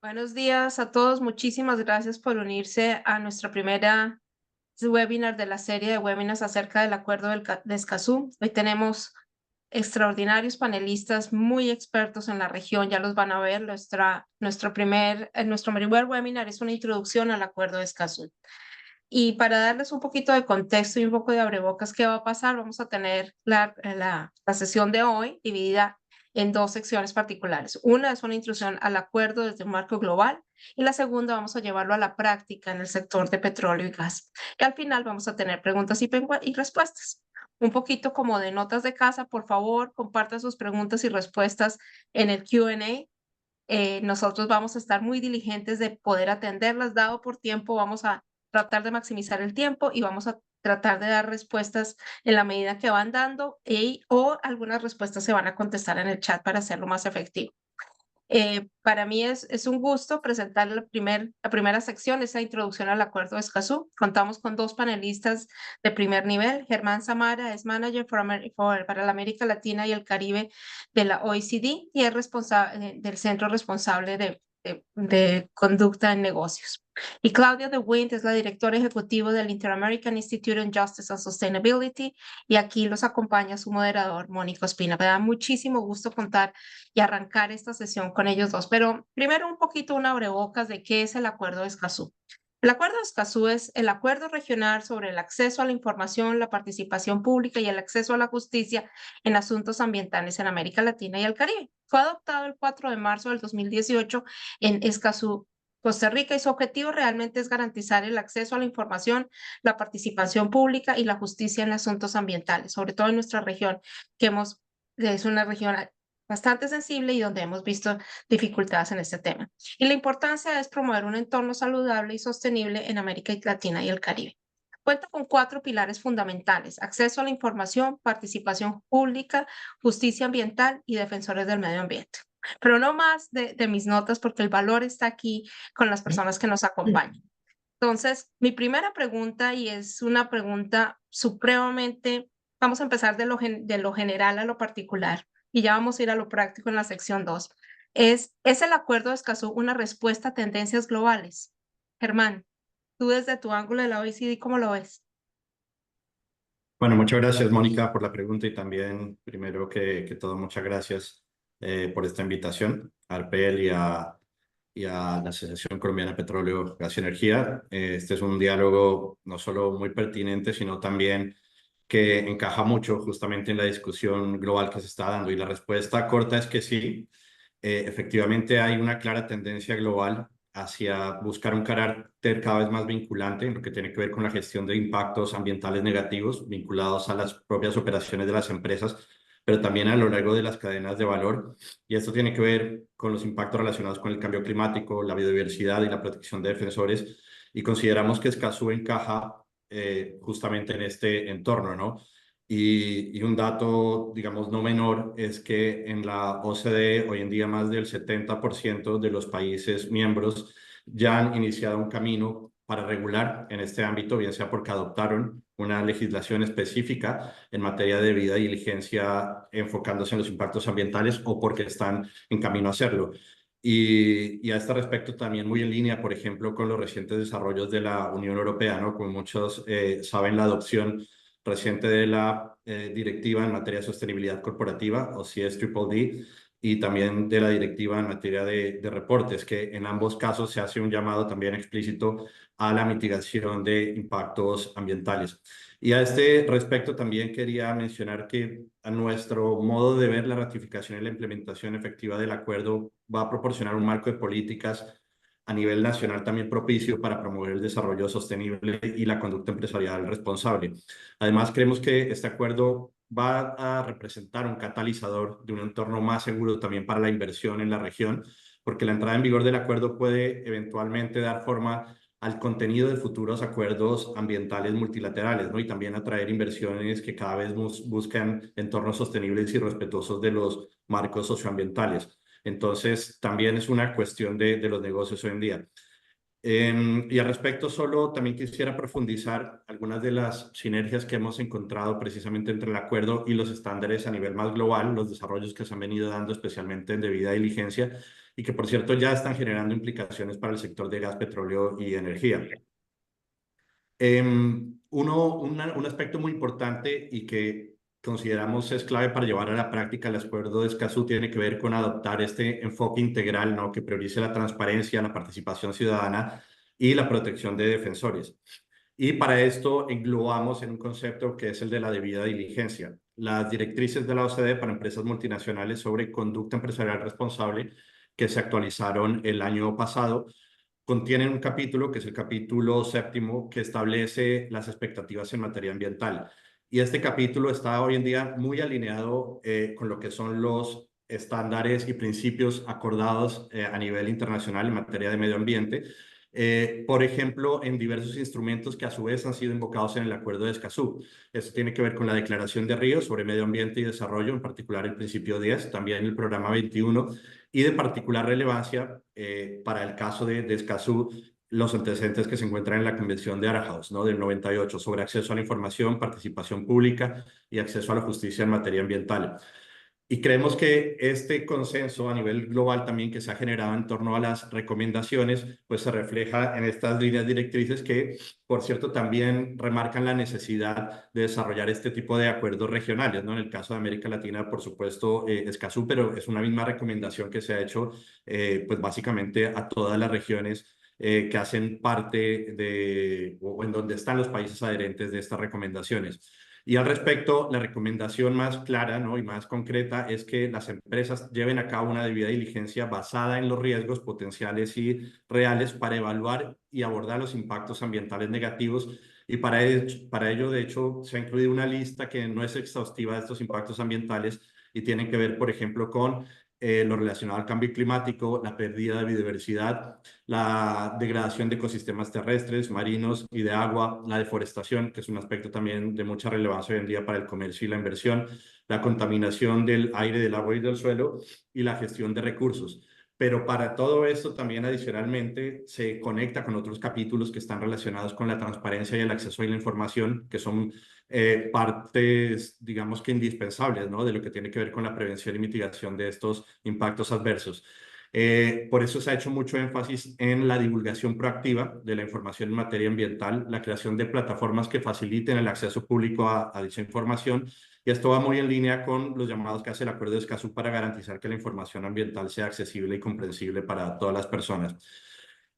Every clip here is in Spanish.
Buenos días a todos. Muchísimas gracias por unirse a nuestra primera webinar de la serie de webinars acerca del acuerdo de Escazú. Hoy tenemos extraordinarios panelistas muy expertos en la región. Ya los van a ver. Nuestro primer webinar es una introducción al acuerdo de Escazú. Y para darles un poquito de contexto y un poco de abrebocas, ¿qué va a pasar? Vamos a tener la sesión de hoy dividida en dos secciones particulares. Una es una introducción al acuerdo desde un marco global y la segunda vamos a llevarlo a la práctica en el sector de petróleo y gas. Y al final vamos a tener preguntas y respuestas. Un poquito como de notas de casa, por favor, compartan sus preguntas y respuestas en el Q&A. Nosotros vamos a estar muy diligentes de poder atenderlas, dado por tiempo, vamos a tratar de maximizar el tiempo y vamos a tratar de dar respuestas en la medida que van dando o algunas respuestas se van a contestar en el chat para hacerlo más efectivo. Para mí es un gusto presentar la primera sección, esa introducción al Acuerdo de Escazú. Contamos con dos panelistas de primer nivel. Germán Samara es Manager para la América Latina y el Caribe de la OECD y es responsable del centro responsable de conducta en negocios. Y Claudia De Wind es la directora ejecutiva del Inter-American Institute on Justice and Sustainability y aquí los acompaña su moderador, Mónica Ospina. Me da muchísimo gusto contar y arrancar esta sesión con ellos dos. Pero primero un poquito una abrebocas de qué es el Acuerdo de Escazú. El Acuerdo de Escazú es el acuerdo regional sobre el acceso a la información, la participación pública y el acceso a la justicia en asuntos ambientales en América Latina y el Caribe. Fue adoptado el 4 de marzo del 2018 en Escazú, Costa Rica, y su objetivo realmente es garantizar el acceso a la información, la participación pública y la justicia en asuntos ambientales, sobre todo en nuestra región, es una región bastante sensible y donde hemos visto dificultades en este tema. Y la importancia es promover un entorno saludable y sostenible en América Latina y el Caribe. Cuenta con cuatro pilares fundamentales: acceso a la información, participación pública, justicia ambiental y defensores del medio ambiente. Pero no más de mis notas porque el valor está aquí con las personas que nos acompañan. Entonces, mi primera pregunta, y es una pregunta supremamente, vamos a empezar de lo general a lo particular, y ya vamos a ir a lo práctico en la sección 2. ¿Es el acuerdo de Escazú una respuesta a tendencias globales? Germán, tú desde tu ángulo de la OECD, ¿cómo lo ves? Bueno, muchas gracias, Mónica, por la pregunta y también, primero que todo, muchas gracias por esta invitación a ARPEL y a la Asociación Colombiana de Petróleo, Gas y Energía. Este es un diálogo no solo muy pertinente, sino también que encaja mucho justamente en la discusión global que se está dando. Y la respuesta corta es que sí, efectivamente hay una clara tendencia global hacia buscar un carácter cada vez más vinculante en lo que tiene que ver con la gestión de impactos ambientales negativos vinculados a las propias operaciones de las empresas, pero también a lo largo de las cadenas de valor. Y esto tiene que ver con los impactos relacionados con el cambio climático, la biodiversidad y la protección de defensores. Y consideramos que Escazú encaja justamente en este entorno, ¿no? Y un dato, digamos, no menor es que en la OCDE hoy en día más del 70% de los países miembros ya han iniciado un camino para regular en este ámbito, bien sea porque adoptaron una legislación específica en materia de debida diligencia enfocándose en los impactos ambientales o porque están en camino a hacerlo. Y a este respecto también muy en línea, por ejemplo, con los recientes desarrollos de la Unión Europea, ¿no? Como muchos saben, la adopción reciente de la directiva en materia de sostenibilidad corporativa, o CSDDD, y también de la directiva en materia de reportes, que en ambos casos se hace un llamado también explícito a la mitigación de impactos ambientales. Y a este respecto también quería mencionar que a nuestro modo de ver la ratificación y la implementación efectiva del acuerdo va a proporcionar un marco de políticas a nivel nacional también propicio para promover el desarrollo sostenible y la conducta empresarial responsable. Además, creemos que este acuerdo va a representar un catalizador de un entorno más seguro también para la inversión en la región, porque la entrada en vigor del acuerdo puede eventualmente dar forma al contenido de futuros acuerdos ambientales multilaterales, ¿no? Y también atraer inversiones que cada vez buscan entornos sostenibles y respetuosos de los marcos socioambientales. Entonces, también es una cuestión de los negocios hoy en día. Y al respecto, solo también quisiera profundizar algunas de las sinergias que hemos encontrado precisamente entre el acuerdo y los estándares a nivel más global, los desarrollos que se han venido dando especialmente en debida diligencia y que, por cierto, ya están generando implicaciones para el sector de gas, petróleo y energía. Un aspecto muy importante y que consideramos es clave para llevar a la práctica el acuerdo de Escazú tiene que ver con adoptar este enfoque integral, ¿no? Que priorice la transparencia, la participación ciudadana y la protección de defensores. Y para esto englobamos en un concepto que es el de la debida diligencia. Las directrices de la OCDE para empresas multinacionales sobre conducta empresarial responsable, que se actualizaron el año pasado, contienen un capítulo, que es el capítulo 7, que establece las expectativas en materia ambiental. Y este capítulo está hoy en día muy alineado con lo que son los estándares y principios acordados a nivel internacional en materia de medio ambiente. Por ejemplo, en diversos instrumentos que a su vez han sido invocados en el Acuerdo de Escazú. Esto tiene que ver con la Declaración de Río sobre Medio Ambiente y Desarrollo, en particular el principio 10, también el programa 21, y de particular relevancia para el caso de Escazú, los antecedentes que se encuentran en la Convención de Aarhus, ¿no? Del 98, sobre acceso a la información, participación pública y acceso a la justicia en materia ambiental. Y creemos que este consenso a nivel global también que se ha generado en torno a las recomendaciones, pues se refleja en estas líneas directrices que, por cierto, también remarcan la necesidad de desarrollar este tipo de acuerdos regionales, ¿no? En el caso de América Latina, por supuesto, Escazú, pero es una misma recomendación que se ha hecho, pues básicamente a todas las regiones que hacen parte de, o en donde están los países adherentes de estas recomendaciones. Y al respecto, la recomendación más clara, ¿no? y más concreta es que las empresas lleven a cabo una debida diligencia basada en los riesgos potenciales y reales para evaluar y abordar los impactos ambientales negativos. Y para ello, de hecho, se ha incluido una lista que no es exhaustiva de estos impactos ambientales y tienen que ver, por ejemplo, con lo relacionado al cambio climático, la pérdida de biodiversidad, la degradación de ecosistemas terrestres, marinos y de agua, la deforestación, que es un aspecto también de mucha relevancia hoy en día para el comercio y la inversión, la contaminación del aire, del agua y del suelo y la gestión de recursos. Pero para todo esto también adicionalmente se conecta con otros capítulos que están relacionados con la transparencia y el acceso a la información, que son partes, digamos que indispensables, ¿no? De lo que tiene que ver con la prevención y mitigación de estos impactos adversos. Por eso se ha hecho mucho énfasis en la divulgación proactiva de la información en materia ambiental, la creación de plataformas que faciliten el acceso público a dicha información, y esto va muy en línea con los llamados que hace el Acuerdo de Escazú para garantizar que la información ambiental sea accesible y comprensible para todas las personas.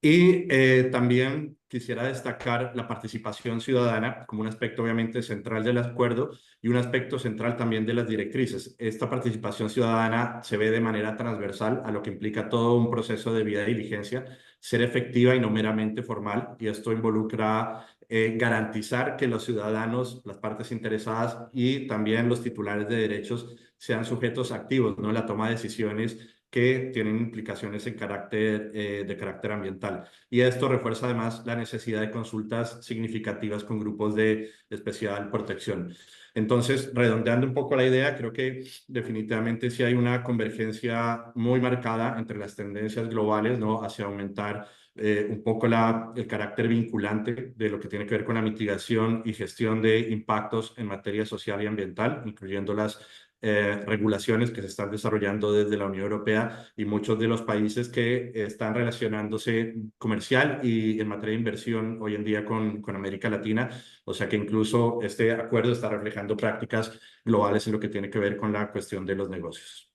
Y también quisiera destacar la participación ciudadana como un aspecto obviamente central del acuerdo y un aspecto central también de las directrices. Esta participación ciudadana se ve de manera transversal a lo que implica todo un proceso de debida diligencia, ser efectiva y no meramente formal, y esto involucra garantizar que los ciudadanos, las partes interesadas y también los titulares de derechos sean sujetos activos, ¿no? En la toma de decisiones que tienen implicaciones de carácter ambiental. Y esto refuerza además la necesidad de consultas significativas con grupos de especial protección. Entonces, redondeando un poco la idea, creo que definitivamente sí hay una convergencia muy marcada entre las tendencias globales, ¿no? Hacia aumentar un poco el carácter vinculante de lo que tiene que ver con la mitigación y gestión de impactos en materia social y ambiental, incluyendo las regulaciones que se están desarrollando desde la Unión Europea y muchos de los países que están relacionándose comercial y en materia de inversión hoy en día con América Latina. O sea que incluso este acuerdo está reflejando prácticas globales en lo que tiene que ver con la cuestión de los negocios.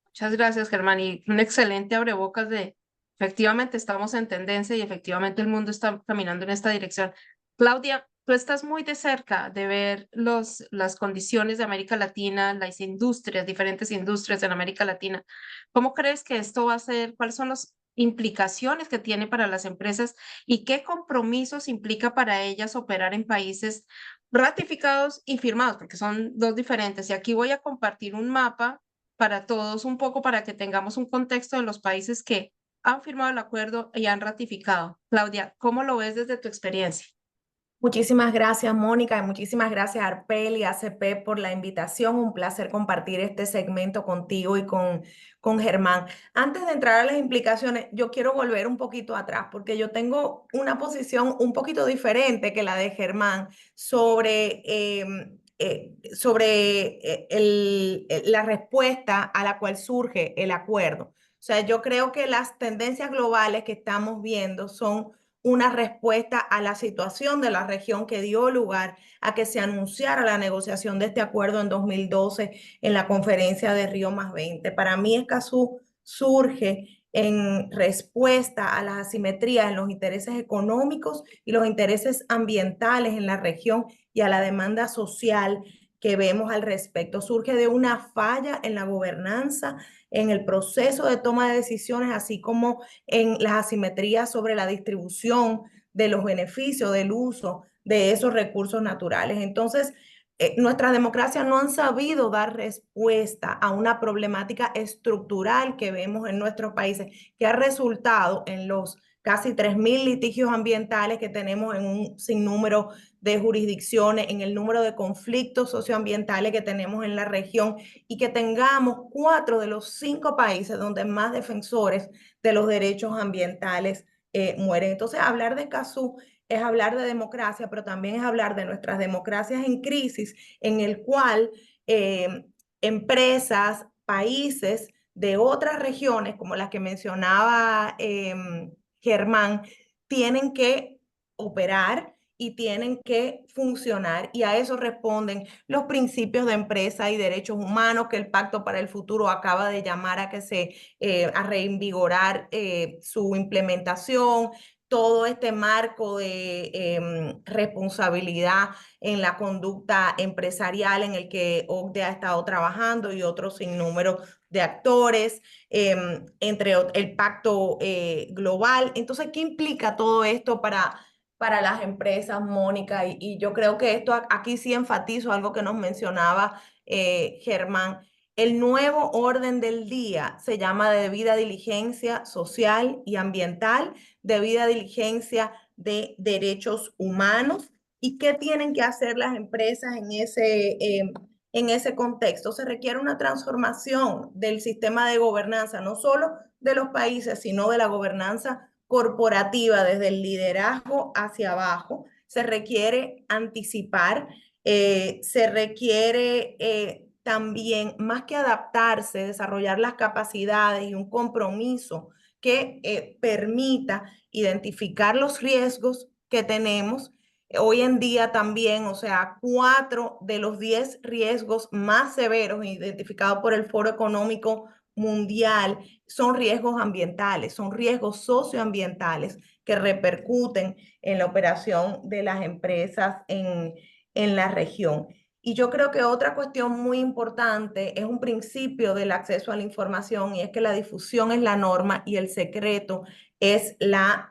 Muchas gracias, Germán. Y un excelente abrebocas de, efectivamente, estamos en tendencia y efectivamente el mundo está caminando en esta dirección. Claudia, tú estás muy de cerca de ver las condiciones de América Latina, las industrias, diferentes industrias en América Latina. ¿Cómo crees que esto va a ser? ¿Cuáles son las implicaciones que tiene para las empresas y qué compromisos implica para ellas operar en países ratificados y firmados? Porque son dos diferentes. Y aquí voy a compartir un mapa para todos un poco para que tengamos un contexto de los países que han firmado el acuerdo y han ratificado. Claudia, ¿cómo lo ves desde tu experiencia? Muchísimas gracias, Mónica, y muchísimas gracias, Arpel y ACP, por la invitación. Un placer compartir este segmento contigo y con Germán. Antes de entrar a las implicaciones, yo quiero volver un poquito atrás, porque yo tengo una posición un poquito diferente que la de Germán sobre la respuesta a la cual surge el acuerdo. O sea, yo creo que las tendencias globales que estamos viendo son una respuesta a la situación de la región que dio lugar a que se anunciara la negociación de este acuerdo en 2012 en la conferencia de Río +20. Para mí, Escazú surge en respuesta a las asimetrías en los intereses económicos y los intereses ambientales en la región y a la demanda social que vemos al respecto. Surge de una falla en la gobernanza, en el proceso de toma de decisiones, así como en las asimetrías sobre la distribución de los beneficios del uso de esos recursos naturales. Entonces, nuestras democracias no han sabido dar respuesta a una problemática estructural que vemos en nuestros países, que ha resultado en los casi 3.000 litigios ambientales que tenemos en un sinnúmero de jurisdicciones, en el número de conflictos socioambientales que tenemos en la región y que tengamos 4 de los 5 países donde más defensores de los derechos ambientales mueren. Entonces, hablar de Escazú es hablar de democracia, pero también es hablar de nuestras democracias en crisis, en el cual empresas, países de otras regiones, como las que mencionaba Germán, tienen que operar y tienen que funcionar, y a eso responden los principios de empresa y derechos humanos que el Pacto para el Futuro acaba de llamar a que a reinvigorar su implementación, todo este marco de responsabilidad en la conducta empresarial en el que OCDE ha estado trabajando y otros sinnúmero de actores, entre el pacto global. Entonces, ¿qué implica todo esto para las empresas, Mónica? Y yo creo que esto aquí sí enfatizo algo que nos mencionaba Germán. El nuevo orden del día se llama de debida diligencia social y ambiental, debida diligencia de derechos humanos. ¿Y qué tienen que hacer las empresas en ese contexto? Se requiere una transformación del sistema de gobernanza, no solo de los países, sino de la gobernanza corporativa desde el liderazgo hacia abajo. Se requiere anticipar, se requiere también, más que adaptarse, desarrollar las capacidades y un compromiso que permita identificar los riesgos que tenemos. Hoy en día también, o sea, 4 de los 10 riesgos más severos identificados por el Foro Económico Mundial son riesgos ambientales, son riesgos socioambientales que repercuten en la operación de las empresas en la región. Y yo creo que otra cuestión muy importante es un principio del acceso a la información, y es que la difusión es la norma y el secreto es la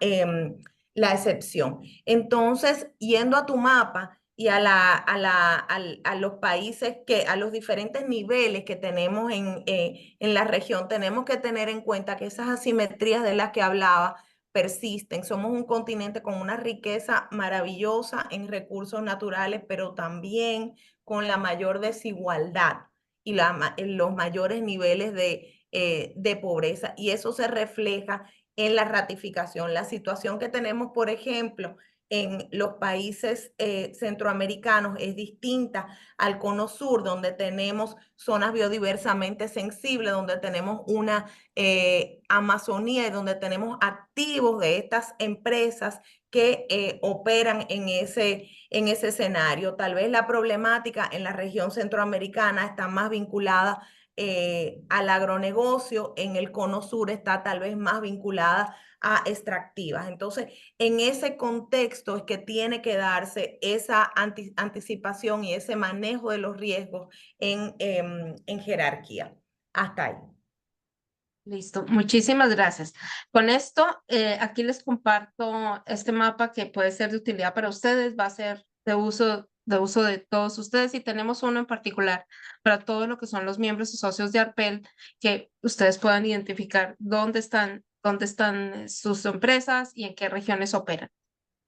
excepción. Entonces, yendo a tu mapa y a los países, a los diferentes niveles que tenemos en la región, tenemos que tener en cuenta que esas asimetrías de las que hablaba persisten. Somos un continente con una riqueza maravillosa en recursos naturales, pero también con la mayor desigualdad y los mayores niveles de pobreza, y eso se refleja en la ratificación. La situación que tenemos, por ejemplo, en los países centroamericanos es distinta al cono sur, donde tenemos zonas biodiversamente sensibles, donde tenemos una Amazonía y donde tenemos activos de estas empresas que operan en ese escenario. Tal vez la problemática en la región centroamericana está más vinculada al agronegocio, en el cono sur está tal vez más vinculada a extractivas. Entonces, en ese contexto es que tiene que darse esa anticipación y ese manejo de los riesgos en jerarquía. Hasta ahí. Listo, muchísimas gracias. Con esto, aquí les comparto este mapa que puede ser de utilidad para ustedes, va a ser de uso de todos ustedes, y tenemos uno en particular para todo lo que son los miembros y socios de ARPEL, que ustedes puedan identificar dónde están sus empresas y en qué regiones operan.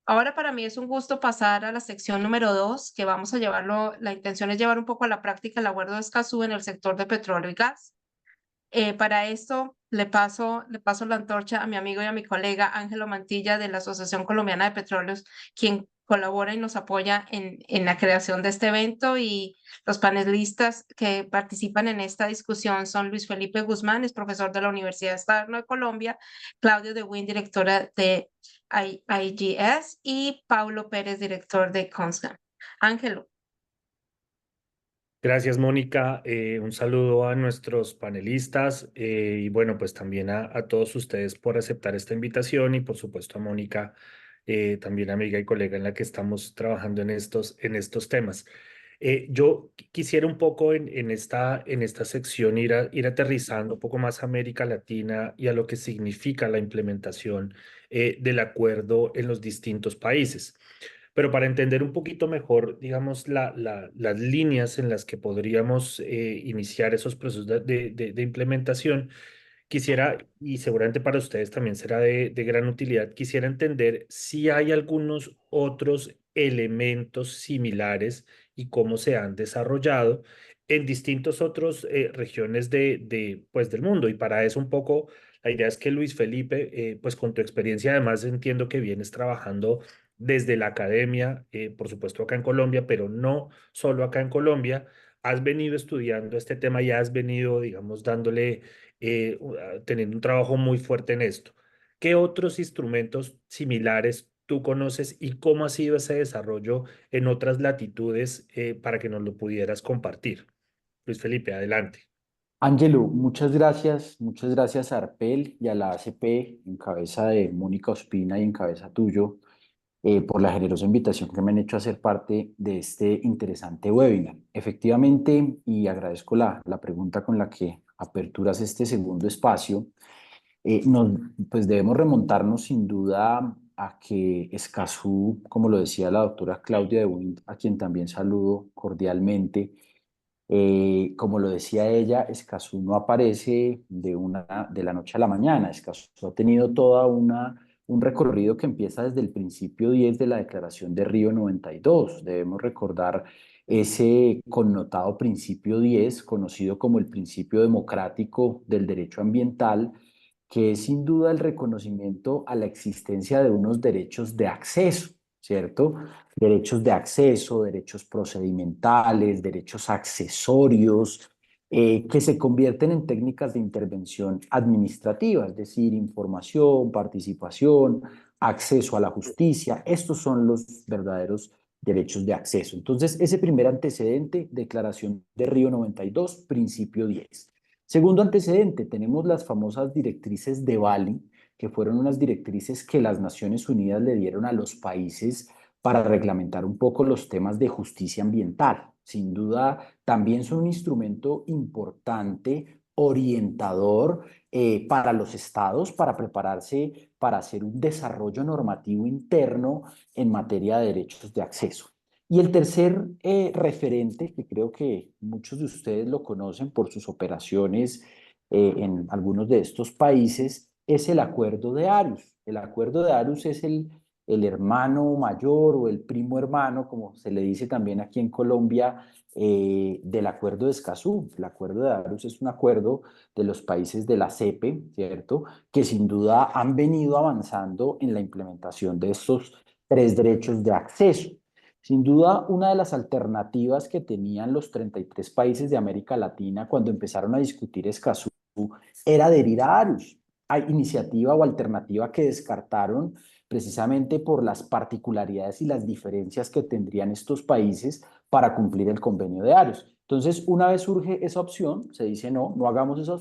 Ahora para mí es un gusto pasar a la sección número 2, que vamos a llevarlo, la intención es llevar un poco a la práctica el acuerdo de Escazú en el sector de petróleo y gas. Para esto le paso la antorcha a mi amigo y a mi colega Ángelo Mantilla de la Asociación Colombiana de Petróleos, quien colabora y nos apoya en la creación de este evento, y los panelistas que participan en esta discusión son Luis Felipe Guzmán, es profesor de la Universidad Externa de Colombia, Claudio de Win, directora de IGS, y Paulo Pérez, director de CONSGAM. Ángelo. Gracias, Mónica. Un saludo a nuestros panelistas y bueno, pues también a todos ustedes por aceptar esta invitación y por supuesto a Mónica, también amiga y colega en la que estamos trabajando en estos temas. Yo quisiera un poco en esta sección ir aterrizando un poco más a América Latina y a lo que significa la implementación del acuerdo en los distintos países. Pero para entender un poquito mejor, digamos, las líneas en las que podríamos iniciar esos procesos de implementación, quisiera, y seguramente para ustedes también será de gran utilidad, quisiera entender si hay algunos otros elementos similares y cómo se han desarrollado en distintos otros regiones pues, del mundo. Y para eso un poco, la idea es que Luis Felipe, pues con tu experiencia, además entiendo que vienes trabajando desde la academia, por supuesto acá en Colombia, pero no solo acá en Colombia, has venido estudiando este tema y has venido, digamos, dándole teniendo un trabajo muy fuerte en esto. ¿Qué otros instrumentos similares tú conoces y cómo ha sido ese desarrollo en otras latitudes para que nos lo pudieras compartir? Luis Felipe, adelante. Ángelo, muchas gracias a Arpel y a la ACP en cabeza de Mónica Ospina y en cabeza tuyo por la generosa invitación que me han hecho a ser parte de este interesante webinar. Efectivamente, y agradezco la pregunta con la que aperturas este segundo espacio, pues debemos remontarnos sin duda a que Escazú, como lo decía la doctora Claudia de Wind, a quien también saludo cordialmente, como lo decía ella, Escazú no aparece de la noche a la mañana. Escazú ha tenido un recorrido que empieza desde el principio 10 de la Declaración de Río 92. Debemos recordar ese connotado principio 10, conocido como el principio democrático del derecho ambiental, que es sin duda el reconocimiento a la existencia de unos derechos de acceso, ¿cierto? Derechos de acceso, derechos procedimentales, derechos accesorios, que se convierten en técnicas de intervención administrativa, es decir, información, participación, acceso a la justicia. Estos son los verdaderos derechos de acceso. Entonces, ese primer antecedente, Declaración de Río 92, principio 10. Segundo antecedente, tenemos las famosas directrices de Bali, que fueron unas directrices que las Naciones Unidas le dieron a los países para reglamentar un poco los temas de justicia ambiental. Sin duda, también son un instrumento importante, orientador para los estados, para prepararse para hacer un desarrollo normativo interno en materia de derechos de acceso. Y el tercer referente, que creo que muchos de ustedes lo conocen por sus operaciones en algunos de estos países, es el Acuerdo de Aarhus. El Acuerdo de Aarhus es el hermano mayor o el primo hermano, como se le dice también aquí en Colombia, del Acuerdo de Escazú. El Acuerdo de Aarhus es un acuerdo de los países de la CEPE, ¿cierto?, que sin duda han venido avanzando en la implementación de estos tres derechos de acceso. Sin duda, una de las alternativas que tenían los 33 países de América Latina cuando empezaron a discutir Escazú era adherir a Aarhus. Hay iniciativa o alternativa que descartaron precisamente por las particularidades y las diferencias que tendrían estos países para cumplir el convenio de Aarhus. Entonces, una vez surge esa opción, se dice no hagamos esa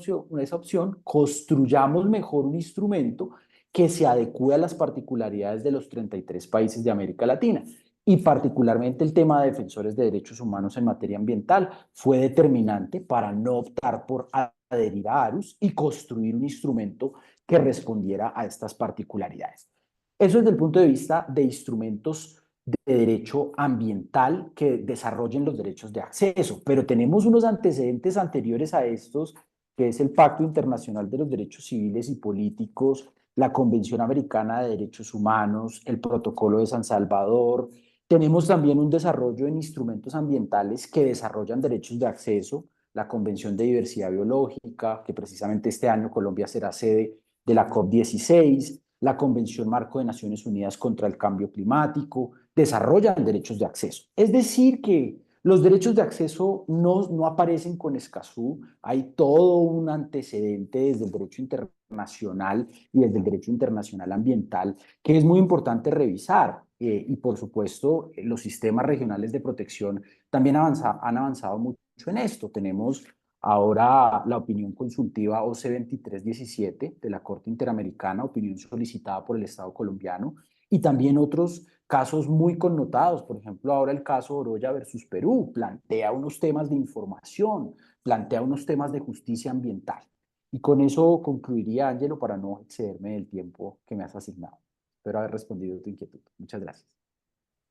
opción, construyamos mejor un instrumento que se adecue a las particularidades de los 33 países de América Latina. Y particularmente el tema de defensores de derechos humanos en materia ambiental fue determinante para no optar por adherir a Aarhus y construir un instrumento que respondiera a estas particularidades. Eso desde el punto de vista de instrumentos de derecho ambiental que desarrollen los derechos de acceso, pero tenemos unos antecedentes anteriores a estos, que es el Pacto Internacional de los Derechos Civiles y Políticos, la Convención Americana de Derechos Humanos, el Protocolo de San Salvador. Tenemos también un desarrollo en instrumentos ambientales que desarrollan derechos de acceso, la Convención de Diversidad Biológica, que precisamente este año Colombia será sede de la COP16, la Convención Marco de Naciones Unidas contra el Cambio Climático, desarrollan derechos de acceso. Es decir, que los derechos de acceso no aparecen con Escazú, hay todo un antecedente desde el derecho internacional y desde el derecho internacional ambiental que es muy importante revisar. Y por supuesto, los sistemas regionales de protección también han avanzado mucho en esto. Tenemos ahora la opinión consultiva OC 2317 de la Corte Interamericana, opinión solicitada por el Estado colombiano, y también otros casos muy connotados. Por ejemplo, ahora el caso Oroya versus Perú plantea unos temas de información, plantea unos temas de justicia ambiental. Y con eso concluiría, Ángelo, para no excederme del tiempo que me has asignado. Espero haber respondido tu inquietud. Muchas gracias.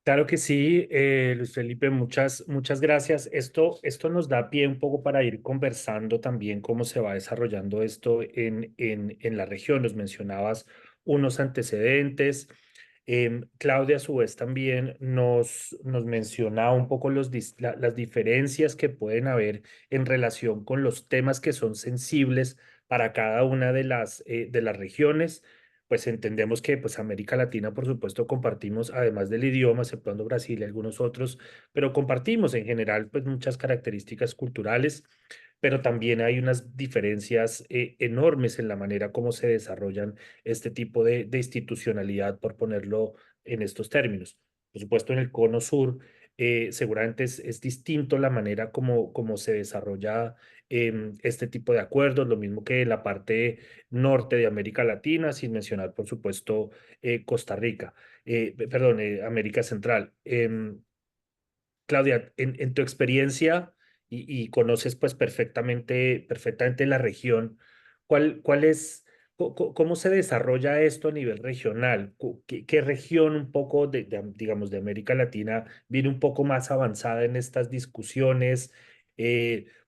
Claro que sí, Luis Felipe, muchas gracias. Esto nos da pie un poco para ir conversando también cómo se va desarrollando esto en la región. Nos mencionabas unos antecedentes. Claudia, a su vez, también nos mencionaba un poco las diferencias que pueden haber en relación con los temas que son sensibles para cada una de las regiones. Pues entendemos que pues América Latina, por supuesto, compartimos, además del idioma, exceptuando Brasil y algunos otros, pero compartimos en general pues muchas características culturales, pero también hay unas diferencias enormes en la manera como se desarrollan este tipo de institucionalidad, por ponerlo en estos términos. Por supuesto, en el Cono Sur seguramente es distinto la manera como se desarrolla este tipo de acuerdos, lo mismo que en la parte norte de América Latina, sin mencionar, por supuesto, Costa Rica, perdón, América Central. Claudia, en tu experiencia y conoces pues perfectamente la región, ¿cuál es, cómo se desarrolla esto a nivel regional? ¿Qué región un poco digamos, de América Latina viene un poco más avanzada en estas discusiones?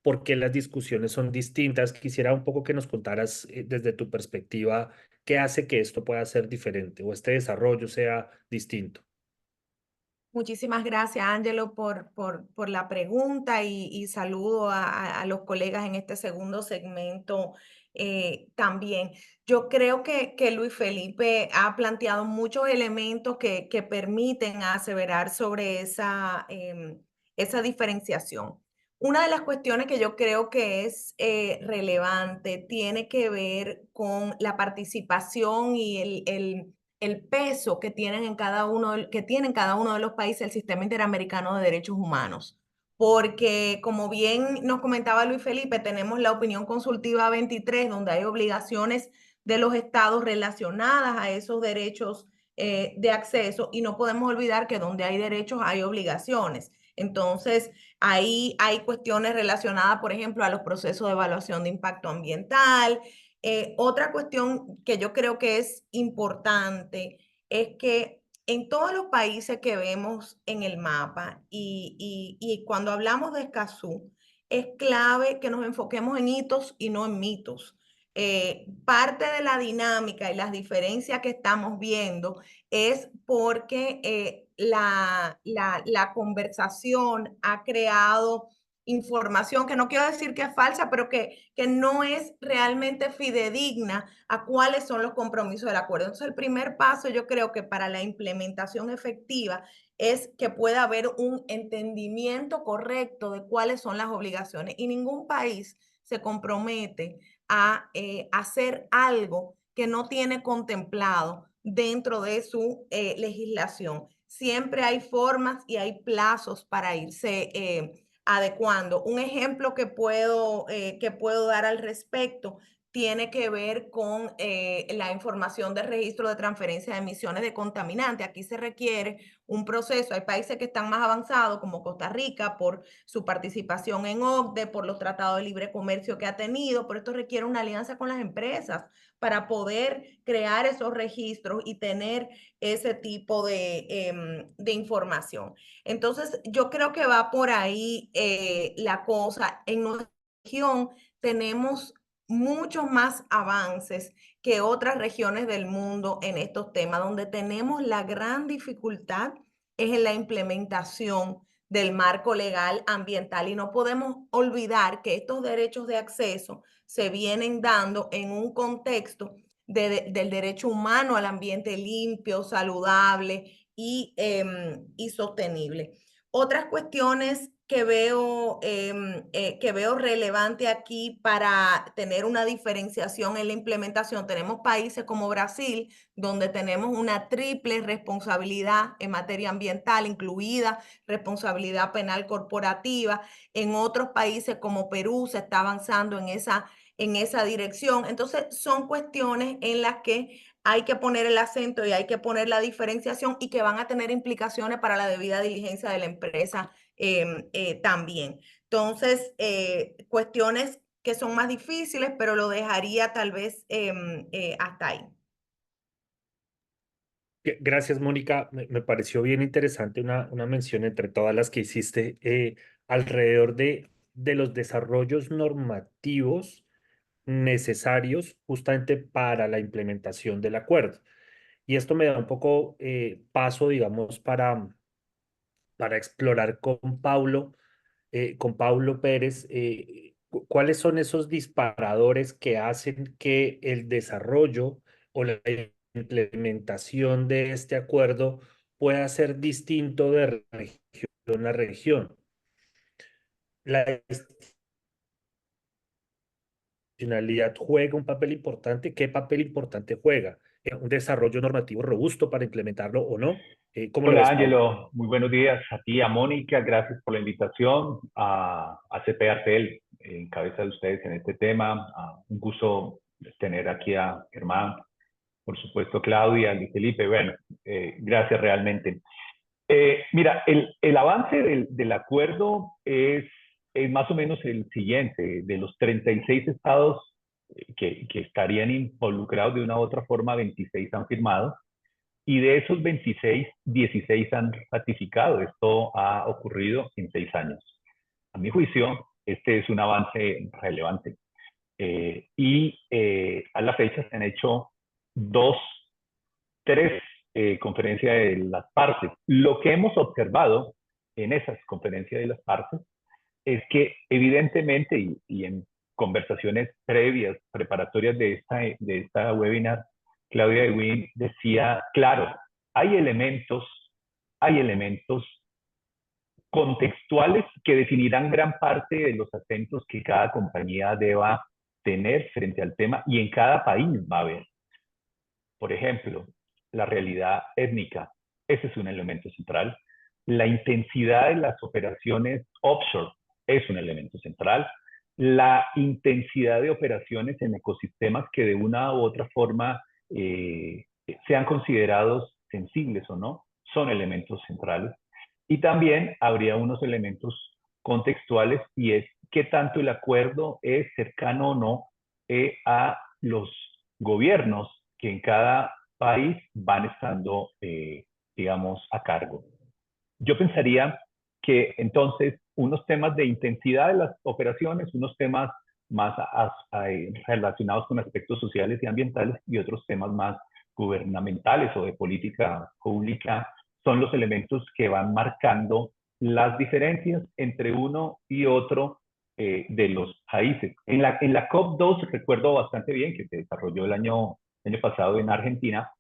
¿Por qué las discusiones son distintas? Quisiera un poco que nos contaras desde tu perspectiva qué hace que esto pueda ser diferente o este desarrollo sea distinto. Muchísimas gracias, Ángelo, por la pregunta y saludo a los colegas en este segundo segmento también. Yo creo que Luis Felipe ha planteado muchos elementos que permiten aseverar sobre esa diferenciación. Una de las cuestiones que yo creo que es relevante tiene que ver con la participación y el peso que tienen que tienen cada uno de los países el sistema interamericano de derechos humanos. Porque, como bien nos comentaba Luis Felipe, tenemos la opinión consultiva 23, donde hay obligaciones de los estados relacionadas a esos derechos de acceso, y no podemos olvidar que donde hay derechos hay obligaciones. Entonces, ahí hay cuestiones relacionadas, por ejemplo, a los procesos de evaluación de impacto ambiental. Otra cuestión que yo creo que es importante es que en todos los países que vemos en el mapa y cuando hablamos de Escazú, es clave que nos enfoquemos en hitos y no en mitos. Parte de la dinámica y las diferencias que estamos viendo es porque la conversación ha creado información que no quiero decir que es falsa, pero que no es realmente fidedigna a cuáles son los compromisos del acuerdo. Entonces, el primer paso yo creo que para la implementación efectiva es que pueda haber un entendimiento correcto de cuáles son las obligaciones, y ningún país se compromete a hacer algo que no tiene contemplado dentro de su legislación. Siempre hay formas y hay plazos para irse adecuando. Un ejemplo que puedo dar al respecto tiene que ver con la información del registro de transferencia de emisiones de contaminantes. Aquí se requiere un proceso. Hay países que están más avanzados, como Costa Rica, por su participación en OCDE, por los tratados de libre comercio que ha tenido, pero esto requiere una alianza con las empresas para poder crear esos registros y tener ese tipo de información. Entonces, yo creo que va por ahí la cosa. En nuestra región tenemos muchos más avances que otras regiones del mundo en estos temas. Donde tenemos la gran dificultad es en la implementación del marco legal ambiental, y no podemos olvidar que estos derechos de acceso se vienen dando en un contexto del derecho humano al ambiente limpio, saludable y sostenible. Otras cuestiones que veo relevante aquí para tener una diferenciación en la implementación. Tenemos países como Brasil, donde tenemos una triple responsabilidad en materia ambiental, incluida responsabilidad penal corporativa. En otros países como Perú se está avanzando en esa dirección. Entonces, son cuestiones en las que hay que poner el acento y hay que poner la diferenciación y que van a tener implicaciones para la debida diligencia de la empresa también. Entonces, cuestiones que son más difíciles, pero lo dejaría tal vez hasta ahí. Gracias, Mónica. Me pareció bien interesante una mención entre todas las que hiciste alrededor de los desarrollos normativos necesarios justamente para la implementación del acuerdo. Y esto me da un poco paso, digamos, para explorar con Paulo Pérez, cuáles son esos disparadores que hacen que el desarrollo o la implementación de este acuerdo pueda ser distinto de región a región. La institucionalidad juega un papel importante. ¿Qué papel importante juega? ¿Un desarrollo normativo robusto para implementarlo o no? ¿Cómo lo Hola, ves, Paulo? Ángelo. Muy buenos días a ti, a Mónica. Gracias por la invitación a ACP Artel, en cabeza de ustedes en este tema. Un gusto tener aquí a Germán, por supuesto, Claudia, Luis Felipe. Bueno, gracias realmente. Mira, el avance del acuerdo es más o menos el siguiente. De los 36 estados que estarían involucrados de una u otra forma, 26 han firmado. Y de esos 26, 16 han ratificado. Esto ha ocurrido en 6 años. A mi juicio, este es un avance relevante. A la fecha se han hecho 3 conferencias de las partes. Lo que hemos observado en esas conferencias de las partes es que evidentemente, y en conversaciones previas, preparatorias de esta webinar, Claudia Ewing decía, claro, hay elementos contextuales que definirán gran parte de los acentos que cada compañía deba tener frente al tema y en cada país va a haber. Por ejemplo, la realidad étnica, ese es un elemento central. La intensidad de las operaciones offshore es un elemento central. La intensidad de operaciones en ecosistemas que de una u otra forma sean considerados sensibles o no, son elementos centrales. Y también habría unos elementos contextuales y es qué tanto el acuerdo es cercano o no a los gobiernos que en cada país van estando, digamos, a cargo. Yo pensaría que entonces unos temas de intensidad de las operaciones, unos temas más relacionados con aspectos sociales y ambientales y otros temas más gubernamentales o de política pública son los elementos que van marcando las diferencias entre uno y otro de los países. En la COP2 recuerdo bastante bien que se desarrolló el año pasado en Argentina,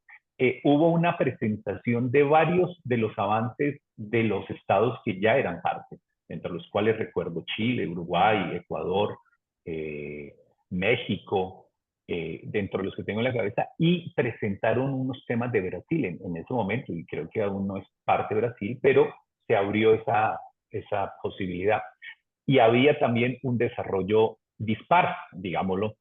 hubo una presentación de varios de los avances de los estados que ya eran parte, entre los cuales recuerdo Chile, Uruguay, Ecuador, México, dentro de los que tengo en la cabeza, y presentaron unos temas de Brasil en ese momento, y creo que aún no es parte de Brasil, pero se abrió esa posibilidad. Y había también un desarrollo dispar, digámoslo.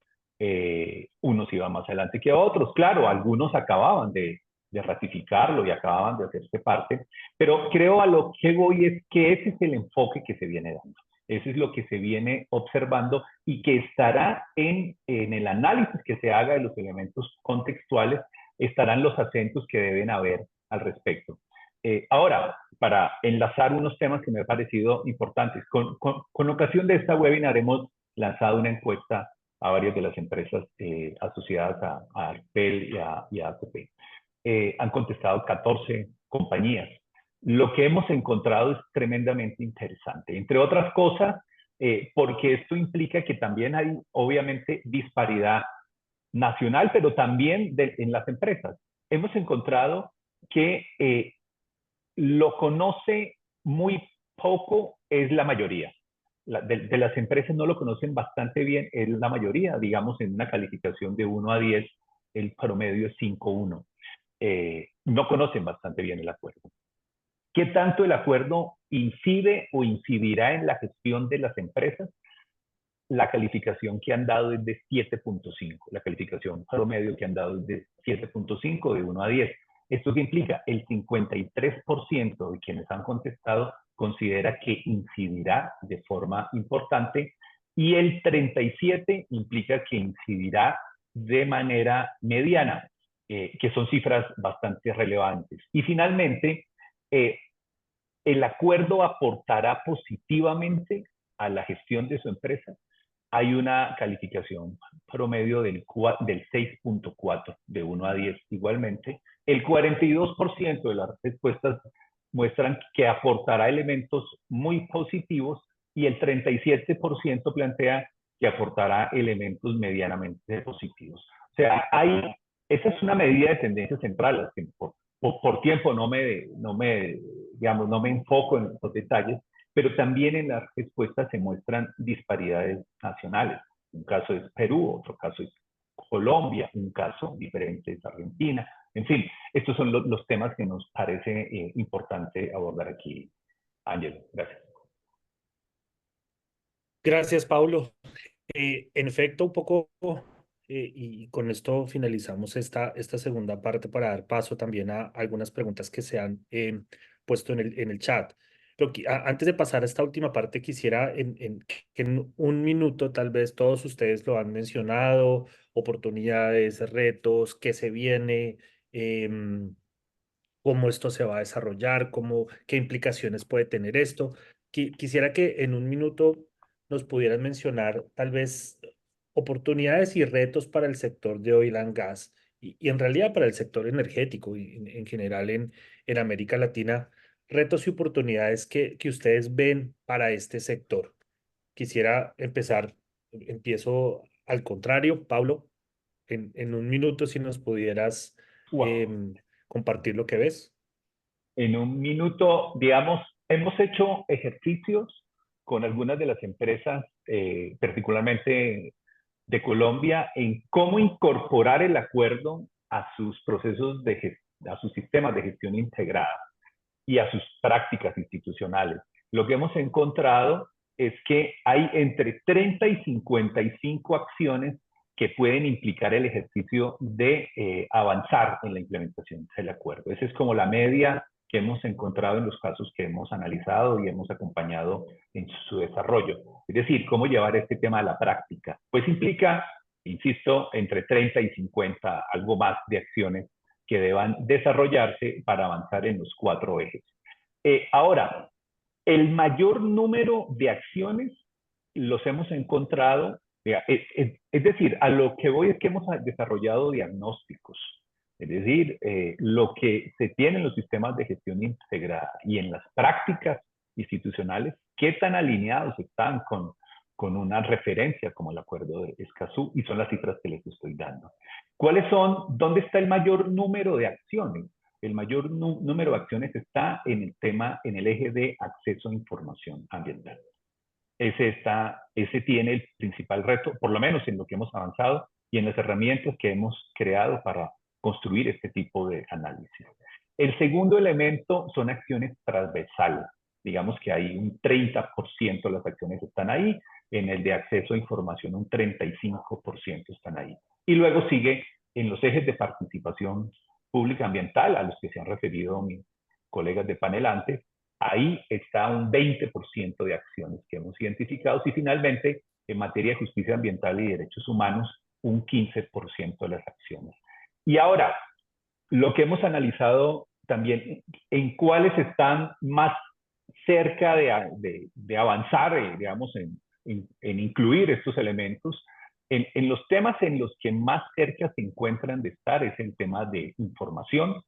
Unos iban más adelante que otros. Claro, algunos acababan de ratificarlo y acababan de hacerse parte, pero creo a lo que voy es que ese es el enfoque que se viene dando. Eso es lo que se viene observando y que estará en el análisis que se haga de los elementos contextuales, estarán los acentos que deben haber al respecto. Ahora, para enlazar unos temas que me han parecido importantes, con ocasión de esta webinar hemos lanzado una encuesta a varias de las empresas asociadas a Arpel y a ACP. Han contestado 14 compañías. Lo que hemos encontrado es tremendamente interesante, entre otras cosas, porque esto implica que también hay, obviamente, disparidad nacional, pero también en las empresas. Hemos encontrado que lo conoce muy poco es la mayoría. De las empresas no lo conocen bastante bien, es la mayoría. Digamos, en una calificación de 1 a 10, el promedio es 5.1. No conocen bastante bien el acuerdo. ¿Qué tanto el acuerdo incide o incidirá en la gestión de las empresas? La calificación que han dado es de 7.5. La calificación promedio que han dado es de 7.5 de 1 a 10. ¿Esto qué implica? El 53% de quienes han contestado considera que incidirá de forma importante y el 37% implica que incidirá de manera mediana, que son cifras bastante relevantes. Y finalmente, ¿el acuerdo aportará positivamente a la gestión de su empresa? Hay una calificación promedio del 6.4 de 1 a 10 igualmente. El 42% de las respuestas muestran que aportará elementos muy positivos y el 37% plantea que aportará elementos medianamente positivos. O sea, esa es una medida de tendencia central. Por tiempo no me enfoco en los detalles, pero también en las respuestas se muestran disparidades nacionales. Un caso es Perú, otro caso es Colombia, un caso diferente es Argentina. En fin, estos son los temas que nos parece importante abordar aquí. Ángel, gracias. Gracias, Paulo. En efecto, un poco, y con esto finalizamos esta segunda parte para dar paso también a algunas preguntas que se han puesto en el chat. Pero antes de pasar a esta última parte, quisiera que en un minuto, tal vez todos ustedes lo han mencionado, oportunidades, retos, qué se viene, cómo esto se va a desarrollar, qué implicaciones puede tener esto. Quisiera que en un minuto nos pudieran mencionar tal vez oportunidades y retos para el sector de oil and gas y en realidad para el sector energético y en general en América Latina, retos y oportunidades que ustedes ven para este sector. Quisiera empiezo al contrario, Pablo, en un minuto si nos pudieras Wow. compartir lo que ves. En un minuto, digamos, hemos hecho ejercicios con algunas de las empresas, particularmente de Colombia, en cómo incorporar el acuerdo a sus procesos a sus sistemas de gestión integrada y a sus prácticas institucionales. Lo que hemos encontrado es que hay entre 30 y 55 acciones que pueden implicar el ejercicio de avanzar en la implementación del acuerdo. Esa es como la media que hemos encontrado en los casos que hemos analizado y hemos acompañado en su desarrollo. Es decir, cómo llevar este tema a la práctica. Pues implica, insisto, entre 30 y 50, algo más de acciones que deban desarrollarse para avanzar en los 4 ejes. Ahora, el mayor número de acciones los hemos encontrado, es decir, a lo que voy es que hemos desarrollado diagnósticos, es decir, lo que se tiene en los sistemas de gestión integrada y en las prácticas institucionales, qué tan alineados están con una referencia como el acuerdo de Escazú, y son las cifras que les estoy dando. ¿Cuáles son? ¿Dónde está el mayor número de acciones? El mayor número de acciones está en el tema, en el eje de acceso a información ambiental. Ese tiene el principal reto, por lo menos en lo que hemos avanzado y en las herramientas que hemos creado para construir este tipo de análisis. El segundo elemento son acciones transversales. Digamos que hay un 30% de las acciones están ahí, en el de acceso a información un 35% están ahí. Y luego sigue en los ejes de participación pública ambiental, a los que se han referido mis colegas de panel antes, ahí está un 20% de acciones que hemos identificado y finalmente en materia de justicia ambiental y derechos humanos un 15% de las acciones. Y ahora, lo que hemos analizado también, en cuáles están más cerca de avanzar, digamos, en incluir estos elementos. En los temas en los que más cerca se encuentran de estar es el tema de información.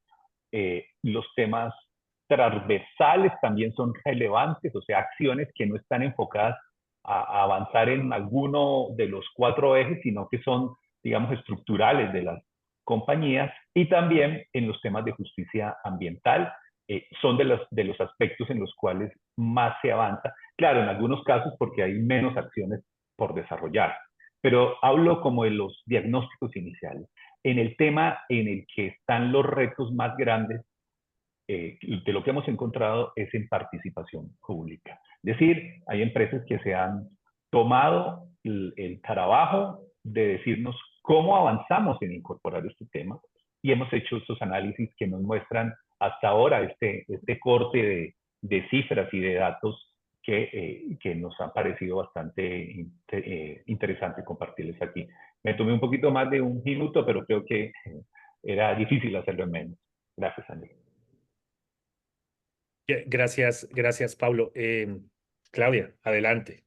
Los temas transversales también son relevantes, o sea, acciones que no están enfocadas a avanzar en alguno de los 4 ejes, sino que son digamos, estructurales de las compañías y también en los temas de justicia ambiental. Son de los aspectos en los cuales más se avanza. Claro, en algunos casos porque hay menos acciones por desarrollar, pero hablo como de los diagnósticos iniciales. En el tema en el que están los retos más grandes, de lo que hemos encontrado es en participación pública. Es decir, hay empresas que se han tomado el trabajo de decirnos cómo avanzamos en incorporar este tema y hemos hecho estos análisis que nos muestran hasta ahora este corte de cifras y de datos que nos han parecido bastante interesante compartirles aquí. Me tomé un poquito más de un minuto, pero creo que era difícil hacerlo en menos. Gracias, Andrés. Gracias, Pablo. Claudia, adelante.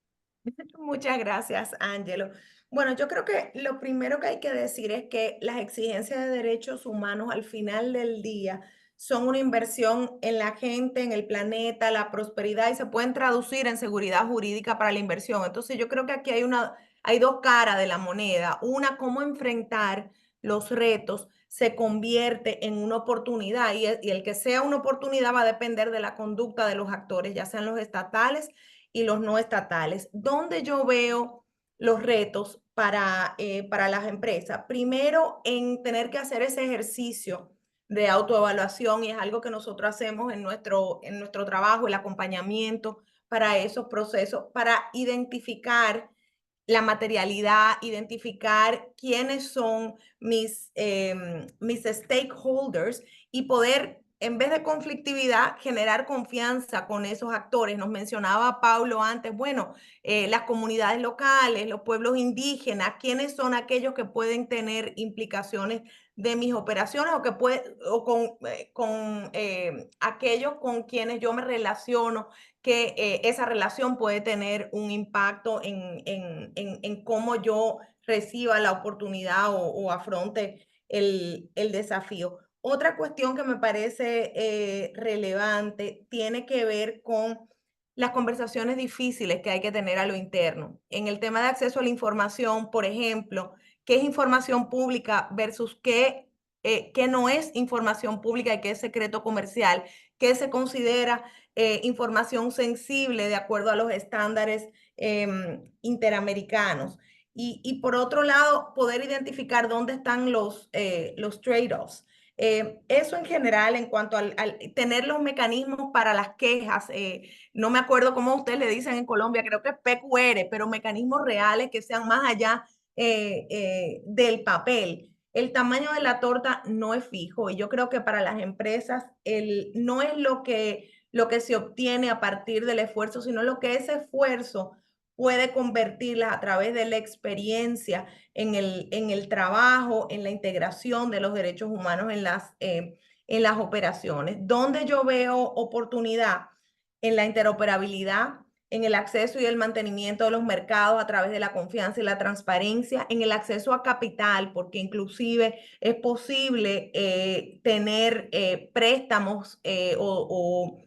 Muchas gracias, Ángelo. Bueno, yo creo que lo primero que hay que decir es que las exigencias de derechos humanos al final del día son una inversión en la gente, en el planeta, la prosperidad y se pueden traducir en seguridad jurídica para la inversión. Entonces, yo creo que aquí hay dos caras de la moneda. Una, cómo enfrentar los retos se convierte en una oportunidad y el que sea una oportunidad va a depender de la conducta de los actores, ya sean los estatales y los no estatales. ¿Dónde yo veo los retos para las empresas? Primero, en tener que hacer ese ejercicio de autoevaluación y es algo que nosotros hacemos en nuestro trabajo, el acompañamiento para esos procesos, para identificar la materialidad, identificar quiénes son mis stakeholders y poder, en vez de conflictividad, generar confianza con esos actores. Nos mencionaba Paulo antes, bueno, las comunidades locales, los pueblos indígenas, quiénes son aquellos que pueden tener implicaciones de mis operaciones o con aquellos con quienes yo me relaciono, que esa relación puede tener un impacto en cómo yo reciba la oportunidad o afronte el desafío. Otra cuestión que me parece relevante tiene que ver con las conversaciones difíciles que hay que tener a lo interno. En el tema de acceso a la información, por ejemplo, ¿qué es información pública versus qué no es información pública y qué es secreto comercial? ¿Qué se considera información sensible de acuerdo a los estándares interamericanos? Y por otro lado, poder identificar dónde están los trade-offs. Eso en general, en cuanto al tener los mecanismos para las quejas, no me acuerdo cómo ustedes le dicen en Colombia, creo que es PQR, pero mecanismos reales que sean más allá del papel. El tamaño de la torta no es fijo y yo creo que para las empresas no es lo que se obtiene a partir del esfuerzo, sino lo que ese esfuerzo puede convertirlas a través de la experiencia en el trabajo, en la integración de los derechos humanos en las operaciones. Donde yo veo oportunidad en la interoperabilidad, en el acceso y el mantenimiento de los mercados a través de la confianza y la transparencia, en el acceso a capital, porque inclusive es posible tener préstamos o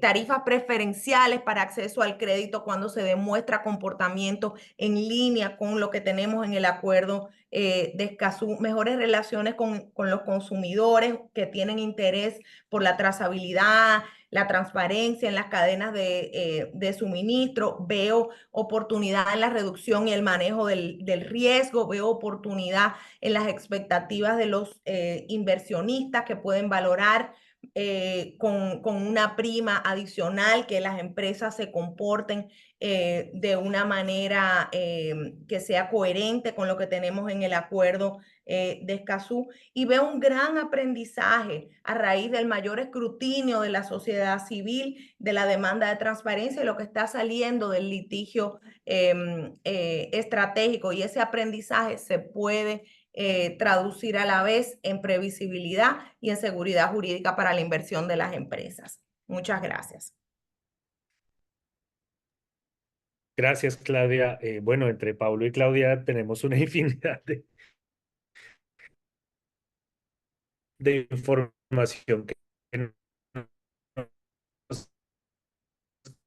tarifas preferenciales para acceso al crédito cuando se demuestra comportamiento en línea con lo que tenemos en el acuerdo de Escazú, mejores relaciones con los consumidores que tienen interés por la trazabilidad, la transparencia en las cadenas de suministro, veo oportunidad en la reducción y el manejo del riesgo, veo oportunidad en las expectativas de los inversionistas que pueden valorar con una prima adicional, que las empresas se comporten de una manera que sea coherente con lo que tenemos en el acuerdo de Escazú, y veo un gran aprendizaje a raíz del mayor escrutinio de la sociedad civil, de la demanda de transparencia y lo que está saliendo del litigio estratégico, y ese aprendizaje se puede traducir a la vez en previsibilidad y en seguridad jurídica para la inversión de las empresas. Muchas gracias. Gracias, Claudia. Bueno, entre Pablo y Claudia tenemos una infinidad de información que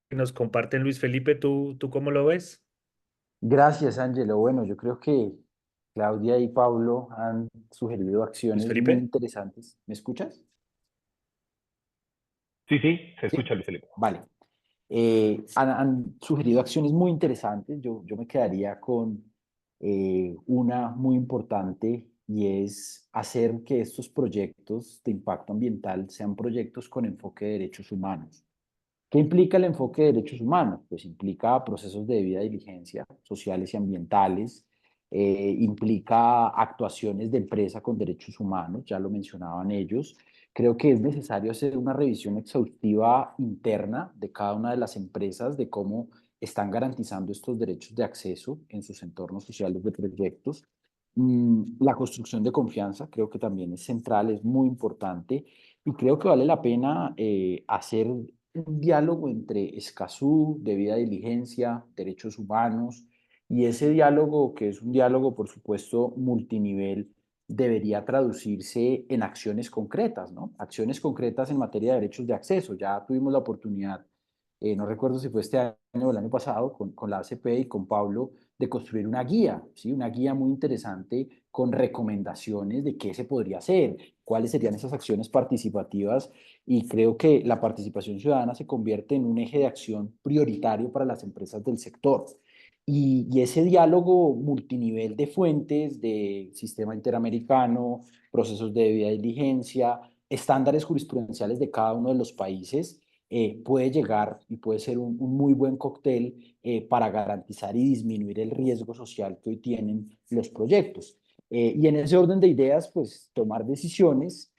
nos comparten. Luis Felipe, ¿tú cómo lo ves? Gracias, Ángelo. Bueno, yo creo que Claudia y Pablo han sugerido acciones muy Felipe. interesantes. ¿Me escuchas? Sí, sí, se Sí. escucha, Luis Felipe. Vale. Han sugerido acciones muy interesantes. Yo me quedaría con una muy importante y es hacer que estos proyectos de impacto ambiental sean proyectos con enfoque de derechos humanos. ¿Qué implica el enfoque de derechos humanos? Pues implica procesos de debida diligencia sociales y ambientales, implica actuaciones de empresa con derechos humanos, ya lo mencionaban ellos. Creo que es necesario hacer una revisión exhaustiva interna de cada una de las empresas, de cómo están garantizando estos derechos de acceso en sus entornos sociales de proyectos. La construcción de confianza creo que también es central, es muy importante y creo que vale la pena hacer un diálogo entre Escazú, debida diligencia, derechos humanos, y ese diálogo, que es un diálogo, por supuesto, multinivel, debería traducirse en acciones concretas, ¿no? Acciones concretas en materia de derechos de acceso. Ya tuvimos la oportunidad, no recuerdo si fue este año o el año pasado, con la ACP y con Pablo, de construir una guía, ¿sí? Una guía muy interesante con recomendaciones de qué se podría hacer, cuáles serían esas acciones participativas y creo que la participación ciudadana se convierte en un eje de acción prioritario para las empresas del sector. Y ese diálogo multinivel de fuentes, de sistema interamericano, procesos de debida diligencia, estándares jurisprudenciales de cada uno de los países, puede llegar y puede ser un muy buen cóctel para garantizar y disminuir el riesgo social que hoy tienen los proyectos. Y en ese orden de ideas, pues tomar decisiones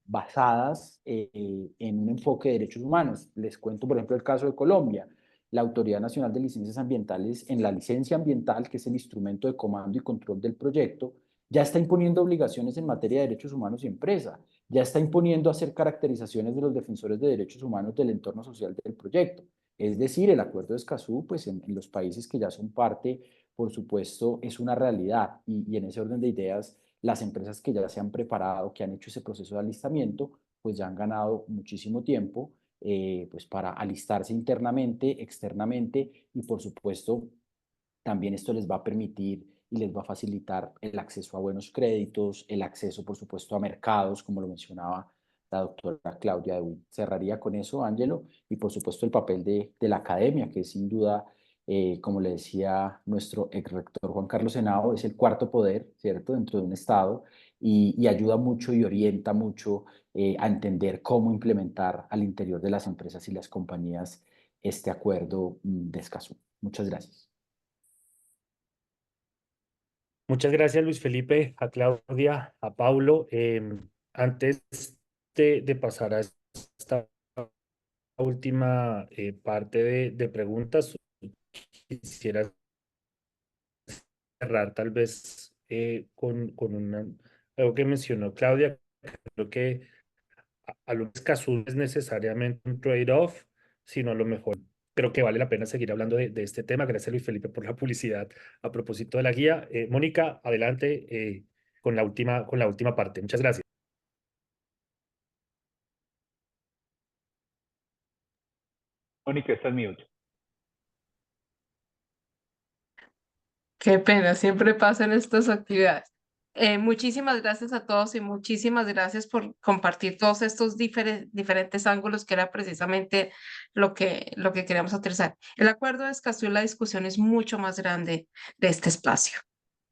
basadas en un enfoque de derechos humanos. Les cuento, por ejemplo, el caso de Colombia. La Autoridad Nacional de Licencias Ambientales, en la licencia ambiental, que es el instrumento de comando y control del proyecto, ya está imponiendo obligaciones en materia de derechos humanos y empresa, ya está imponiendo hacer caracterizaciones de los defensores de derechos humanos del entorno social del proyecto. Es decir, el Acuerdo de Escazú, pues en los países que ya son parte, por supuesto, es una realidad y en ese orden de ideas, las empresas que ya se han preparado, que han hecho ese proceso de alistamiento, pues ya han ganado muchísimo tiempo pues para alistarse internamente, externamente y por supuesto también esto les va a permitir y les va a facilitar el acceso a buenos créditos, el acceso por supuesto a mercados, como lo mencionaba la doctora Claudia de Witt. Cerraría con eso, Ángelo, y por supuesto el papel de la academia, que sin duda, como le decía nuestro ex rector Juan Carlos Henao, es el cuarto poder, ¿cierto?, dentro de un Estado y ayuda mucho y orienta mucho a entender cómo implementar al interior de las empresas y las compañías este acuerdo de Escazú. Muchas gracias. Muchas gracias, Luis Felipe, a Claudia, a Paulo. Antes de pasar a esta última parte de preguntas, quisiera cerrar tal vez con algo que mencionó Claudia. Creo que a lo escaso no es necesariamente un trade-off, sino a lo mejor creo que vale la pena seguir hablando de este tema. Gracias, Luis Felipe, por la publicidad a propósito de la guía. Mónica, adelante con la última parte. Muchas gracias. Mónica, estás mute. Qué pena, siempre pasan estas actividades. Muchísimas gracias a todos y muchísimas gracias por compartir todos estos diferentes ángulos que era precisamente lo que queríamos aterrizar. El acuerdo de Escazú y la discusión es mucho más grande de este espacio.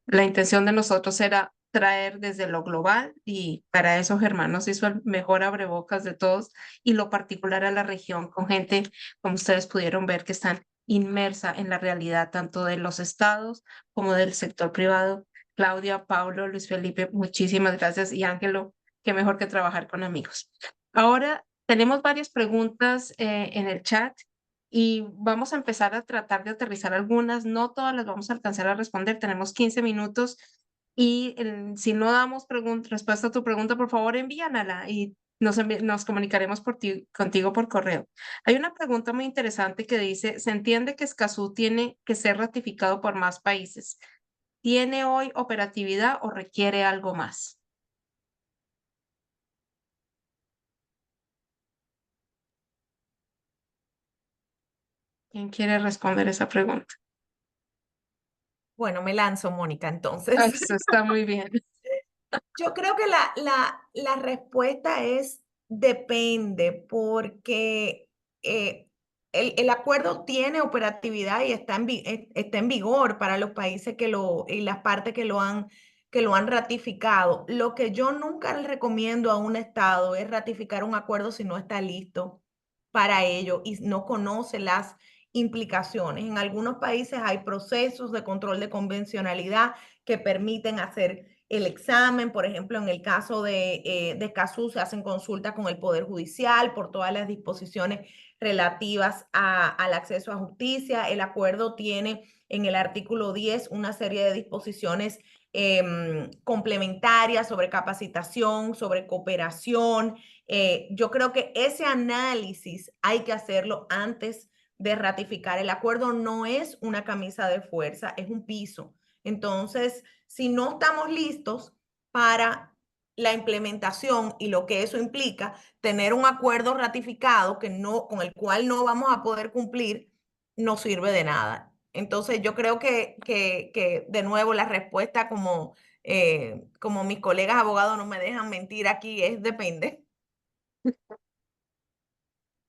La intención de nosotros era traer desde lo global y para eso Germán nos hizo el mejor abrebocas de todos y lo particular a la región con gente, como ustedes pudieron ver, que están inmersa en la realidad tanto de los estados como del sector privado. Claudia, Paulo, Luis Felipe, muchísimas gracias y Ángelo, qué mejor que trabajar con amigos. Ahora tenemos varias preguntas en el chat y vamos a empezar a tratar de aterrizar algunas. No todas las vamos a alcanzar a responder. Tenemos 15 minutos y si no damos respuesta a tu pregunta, por favor envíanla y nos comunicaremos contigo por correo. Hay una pregunta muy interesante que dice, se entiende que Escazú tiene que ser ratificado por más países. ¿Tiene hoy operatividad o requiere algo más? ¿Quién quiere responder esa pregunta? Bueno, me lanzo, Mónica, entonces. Eso está muy bien. Yo creo que la respuesta es depende, porque el acuerdo tiene operatividad y está en vigor para los países y las partes que lo han ratificado. Lo que yo nunca le recomiendo a un Estado es ratificar un acuerdo si no está listo para ello y no conoce las implicaciones. En algunos países hay procesos de control de convencionalidad que permiten hacer el examen. Por ejemplo, en el caso de Escazú se hacen consultas con el Poder Judicial por todas las disposiciones relativas al acceso a justicia. El acuerdo tiene en el artículo 10 una serie de disposiciones complementarias sobre capacitación, sobre cooperación. Yo creo que ese análisis hay que hacerlo antes de ratificar. El acuerdo no es una camisa de fuerza, es un piso. Entonces, si no estamos listos para la implementación y lo que eso implica, tener un acuerdo ratificado con el cual no vamos a poder cumplir, no sirve de nada. Entonces, yo creo que de nuevo la respuesta, como mis colegas abogados no me dejan mentir aquí, es depende.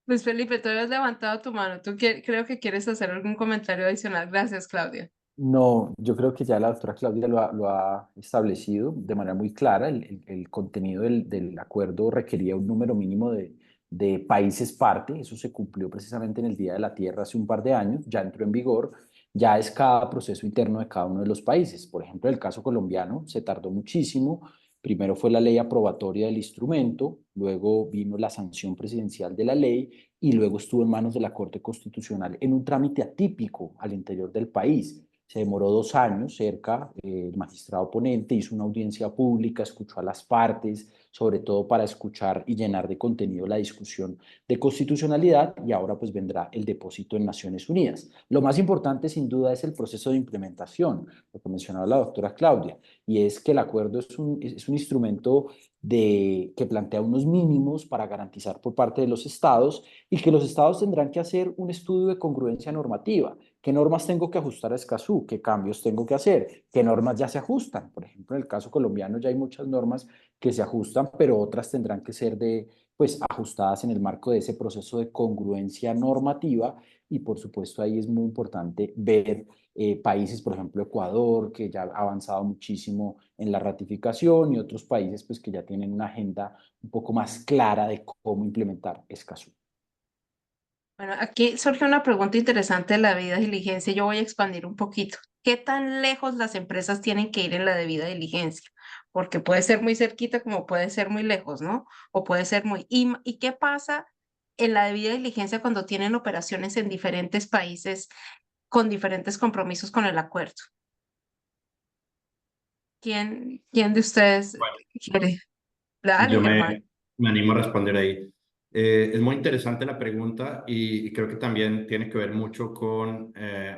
Luis Felipe, tú habías levantado tu mano. Creo que quieres hacer algún comentario adicional. Gracias, Claudia. No, yo creo que ya la doctora Claudia lo ha establecido de manera muy clara. El contenido del acuerdo requería un número mínimo de países parte. Eso se cumplió precisamente en el Día de la Tierra hace un par de años, ya entró en vigor. Ya es cada proceso interno de cada uno de los países. Por ejemplo, en el caso colombiano se tardó muchísimo. Primero fue la ley aprobatoria del instrumento, luego vino la sanción presidencial de la ley y luego estuvo en manos de la Corte Constitucional en un trámite atípico al interior del país. Se demoró 2 años cerca, el magistrado ponente hizo una audiencia pública, escuchó a las partes, sobre todo para escuchar y llenar de contenido la discusión de constitucionalidad, y ahora pues vendrá el depósito en Naciones Unidas. Lo más importante sin duda es el proceso de implementación, lo que mencionaba la doctora Claudia, y es que el acuerdo es un instrumento que plantea unos mínimos para garantizar por parte de los estados, y que los estados tendrán que hacer un estudio de congruencia normativa. ¿Qué normas tengo que ajustar a Escazú? ¿Qué cambios tengo que hacer? ¿Qué normas ya se ajustan? Por ejemplo, en el caso colombiano ya hay muchas normas que se ajustan, pero otras tendrán que ser pues, ajustadas en el marco de ese proceso de congruencia normativa. Y por supuesto ahí es muy importante ver países, por ejemplo, Ecuador, que ya ha avanzado muchísimo en la ratificación, y otros países pues, que ya tienen una agenda un poco más clara de cómo implementar Escazú. Bueno, aquí surge una pregunta interesante de la debida diligencia. Yo voy a expandir un poquito. ¿Qué tan lejos las empresas tienen que ir en la debida diligencia? Porque puede ser muy cerquita como puede ser muy lejos, ¿no? O puede ser muy... ¿Y qué pasa en la debida diligencia cuando tienen operaciones en diferentes países con diferentes compromisos con el acuerdo? ¿Quién de ustedes Bueno, quiere? Dale, yo Germán. me animo a responder ahí. Es muy interesante la pregunta y creo que también tiene que ver mucho con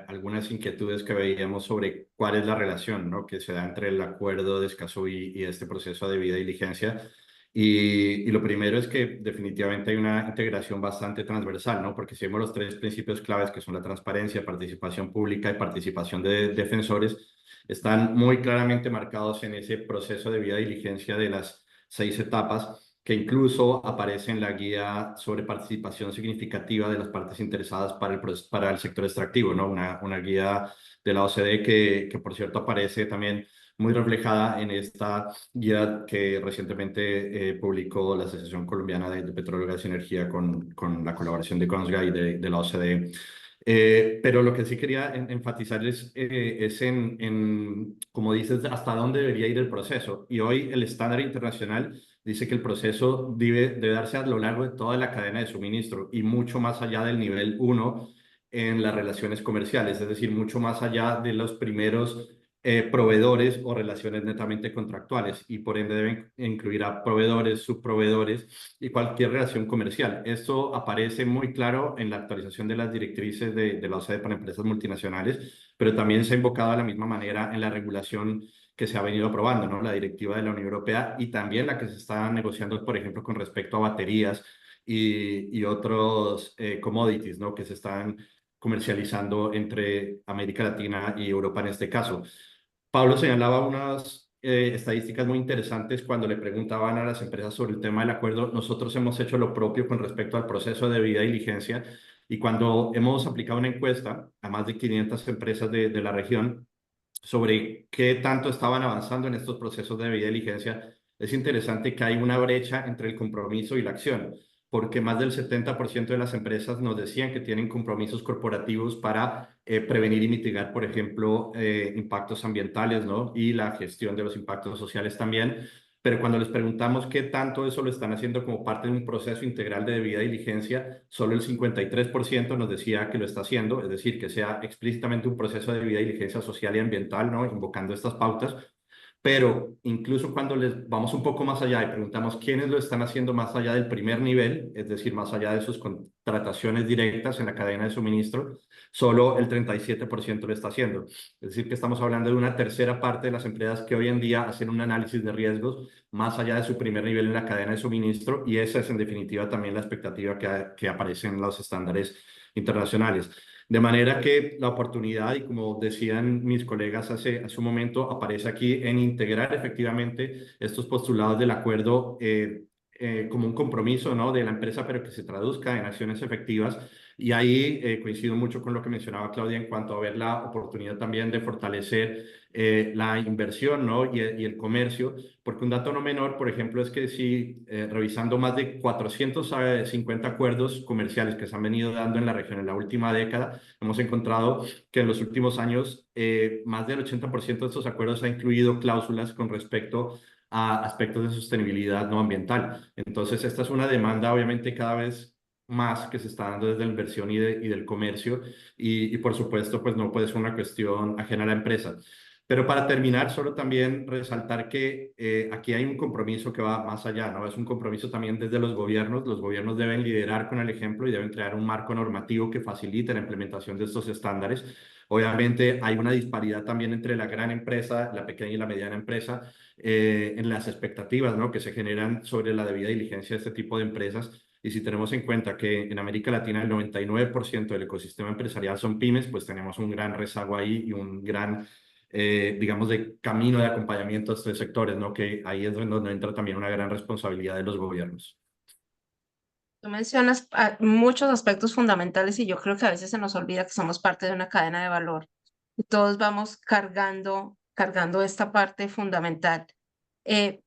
algunas inquietudes que veíamos sobre cuál es la relación, ¿no?, que se da entre el acuerdo de Escazú y este proceso de debida diligencia. Y lo primero es que definitivamente hay una integración bastante transversal, ¿no? Porque si vemos los 3 principios claves, que son la transparencia, participación pública y participación de defensores, están muy claramente marcados en ese proceso de debida diligencia de las 6 etapas, que incluso aparece en la guía sobre participación significativa de las partes interesadas para el sector extractivo, ¿no? Una guía de la OCDE que por cierto aparece también muy reflejada en esta guía que recientemente publicó la Asociación Colombiana de Petróleo, Gas y Energía con la colaboración de CONSGA y de la OCDE. Pero lo que sí quería enfatizar es como dices, hasta dónde debería ir el proceso. Y hoy el estándar internacional dice que el proceso debe darse a lo largo de toda la cadena de suministro y mucho más allá del nivel 1 en las relaciones comerciales, es decir, mucho más allá de los primeros proveedores o relaciones netamente contractuales, y por ende deben incluir a proveedores, subproveedores y cualquier relación comercial. Esto aparece muy claro en la actualización de las directrices de la OCDE para empresas multinacionales, pero también se ha invocado de la misma manera en la regulación que se ha venido aprobando, ¿no? La directiva de la Unión Europea y también la que se está negociando, por ejemplo, con respecto a baterías y otros commodities, ¿no?, que se están comercializando entre América Latina y Europa en este caso. Pablo señalaba unas estadísticas muy interesantes cuando le preguntaban a las empresas sobre el tema del acuerdo. Nosotros hemos hecho lo propio con respecto al proceso de debida diligencia y cuando hemos aplicado una encuesta a más de 500 empresas de la región sobre qué tanto estaban avanzando en estos procesos de debida diligencia, es interesante que hay una brecha entre el compromiso y la acción, porque más del 70% de las empresas nos decían que tienen compromisos corporativos para prevenir y mitigar, por ejemplo, impactos ambientales, ¿no? Y la gestión de los impactos sociales también. Pero cuando les preguntamos qué tanto eso lo están haciendo como parte de un proceso integral de debida diligencia, solo el 53% nos decía que lo está haciendo, es decir, que sea explícitamente un proceso de debida diligencia social y ambiental, ¿no? Invocando estas pautas. Pero incluso cuando les vamos un poco más allá y preguntamos quiénes lo están haciendo más allá del primer nivel, es decir, más allá de sus contrataciones directas en la cadena de suministro, solo el 37% lo está haciendo. Es decir, que estamos hablando de una tercera parte de las empresas que hoy en día hacen un análisis de riesgos más allá de su primer nivel en la cadena de suministro, y esa es en definitiva también la expectativa que aparece en los estándares internacionales. De manera que la oportunidad, y como decían mis colegas hace un momento, aparece aquí en integrar efectivamente estos postulados del acuerdo como un compromiso, ¿no?, de la empresa, pero que se traduzca en acciones efectivas. Y ahí coincido mucho con lo que mencionaba Claudia en cuanto a ver la oportunidad también de fortalecer la inversión, ¿no?, y el comercio, porque un dato no menor, por ejemplo, es que si revisando más de 450 acuerdos comerciales que se han venido dando en la región en la última década, hemos encontrado que en los últimos años más del 80% de estos acuerdos ha incluido cláusulas con respecto a aspectos de sostenibilidad no ambiental. Entonces, esta es una demanda obviamente cada vez más que se está dando desde la inversión y del comercio y por supuesto pues no puede ser una cuestión ajena a la empresa. Pero para terminar, solo también resaltar que aquí hay un compromiso que va más allá, ¿no? Es un compromiso también desde los gobiernos. Los gobiernos deben liderar con el ejemplo y deben crear un marco normativo que facilite la implementación de estos estándares. Obviamente hay una disparidad también entre la gran empresa, la pequeña y la mediana empresa, en las expectativas, ¿no?, que se generan sobre la debida diligencia de este tipo de empresas. Y si tenemos en cuenta que en América Latina el 99% del ecosistema empresarial son pymes, pues tenemos un gran rezago ahí y un gran, digamos, de camino de acompañamiento a estos sectores, ¿no?, que ahí es donde entra también una gran responsabilidad de los gobiernos. Tú mencionas muchos aspectos fundamentales y yo creo que a veces se nos olvida que somos parte de una cadena de valor y todos vamos cargando esta parte fundamental.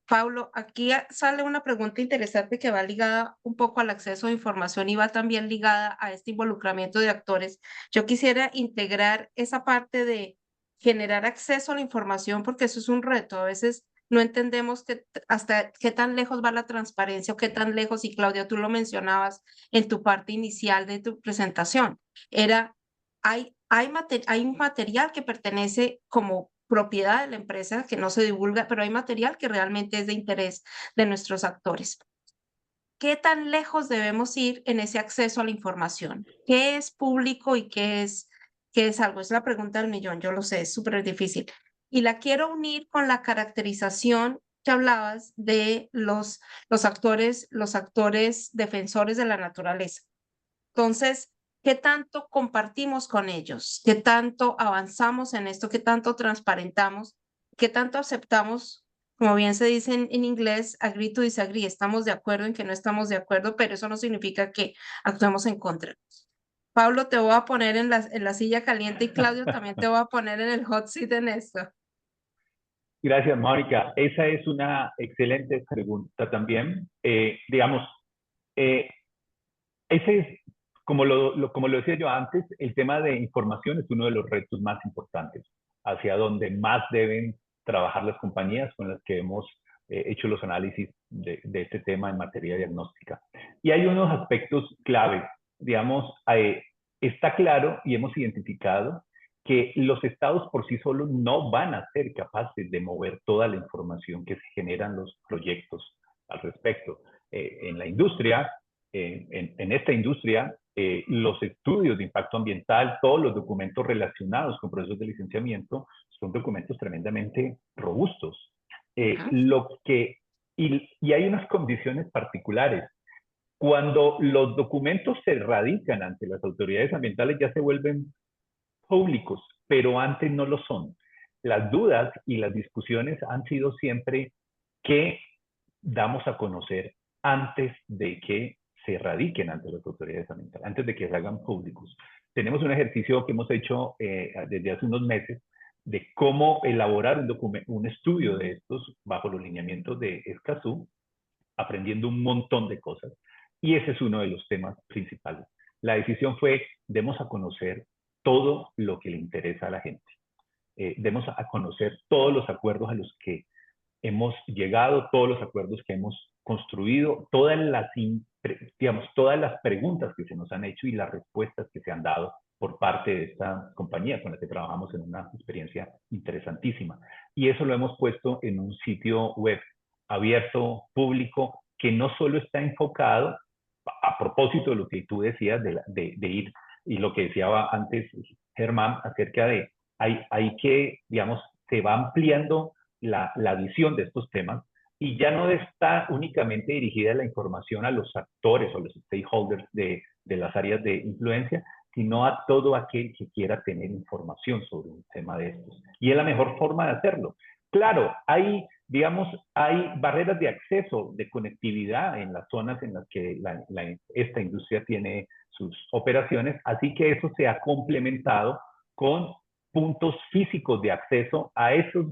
Paulo, aquí sale una pregunta interesante que va ligada un poco al acceso a información y va también ligada a este involucramiento de actores. Yo quisiera integrar esa parte de generar acceso a la información porque eso es un reto. A veces no entendemos hasta qué tan lejos va la transparencia o qué tan lejos, y Claudia, tú lo mencionabas en tu parte inicial de tu presentación, hay un material que pertenece como propiedad de la empresa que no se divulga, pero hay material que realmente es de interés de nuestros actores. ¿Qué tan lejos debemos ir en ese acceso a la información? ¿Qué es público y qué es algo? Es la pregunta del millón, yo lo sé, es súper difícil. Y la quiero unir con la caracterización que hablabas de los actores defensores de la naturaleza. Entonces, ¿qué tanto compartimos con ellos? ¿Qué tanto avanzamos en esto? ¿Qué tanto transparentamos? ¿Qué tanto aceptamos? Como bien se dice en inglés, agree to disagree. Estamos de acuerdo en que no estamos de acuerdo, pero eso no significa que actuemos en contra. Pablo, te voy a poner en la silla caliente y Claudio también te voy a poner en el hot seat en esto. Gracias, Mónica. Esa es una excelente pregunta también. Digamos, ese es, como lo decía yo antes, el tema de información es uno de los retos más importantes, hacia donde más deben trabajar las compañías con las que hemos hecho los análisis de este tema en materia diagnóstica. Y hay unos aspectos claves. Digamos, está claro y hemos identificado que los estados por sí solos no van a ser capaces de mover toda la información que se generan los proyectos al respecto. En la industria, en esta industria, los estudios de impacto ambiental, todos los documentos relacionados con procesos de licenciamiento, son documentos tremendamente robustos. Y hay unas condiciones particulares. Cuando los documentos se radican ante las autoridades ambientales ya se vuelven públicos, pero antes no lo son. Las dudas y las discusiones han sido siempre qué damos a conocer antes de que se radiquen ante las autoridades ambientales, antes de que se hagan públicos. Tenemos un ejercicio que hemos hecho desde hace unos meses de cómo elaborar un estudio de estos bajo los lineamientos de Escazú, aprendiendo un montón de cosas. Y ese es uno de los temas principales. La decisión fue, demos a conocer todo lo que le interesa a la gente. Demos a conocer todos los acuerdos a los que hemos llegado, todos los acuerdos que hemos construido, todas las preguntas que se nos han hecho y las respuestas que se han dado por parte de esta compañía con la que trabajamos en una experiencia interesantísima. Y eso lo hemos puesto en un sitio web abierto, público, que no solo está enfocado, a propósito de lo que tú decías de ir, y lo que decía antes Germán acerca de, hay que, digamos, se va ampliando la visión de estos temas y ya no está únicamente dirigida la información a los actores o los stakeholders de las áreas de influencia, sino a todo aquel que quiera tener información sobre un tema de estos. Y es la mejor forma de hacerlo. Claro, hay barreras de acceso, de conectividad en las zonas en las que esta industria tiene sus operaciones, así que eso se ha complementado con puntos físicos de acceso a esos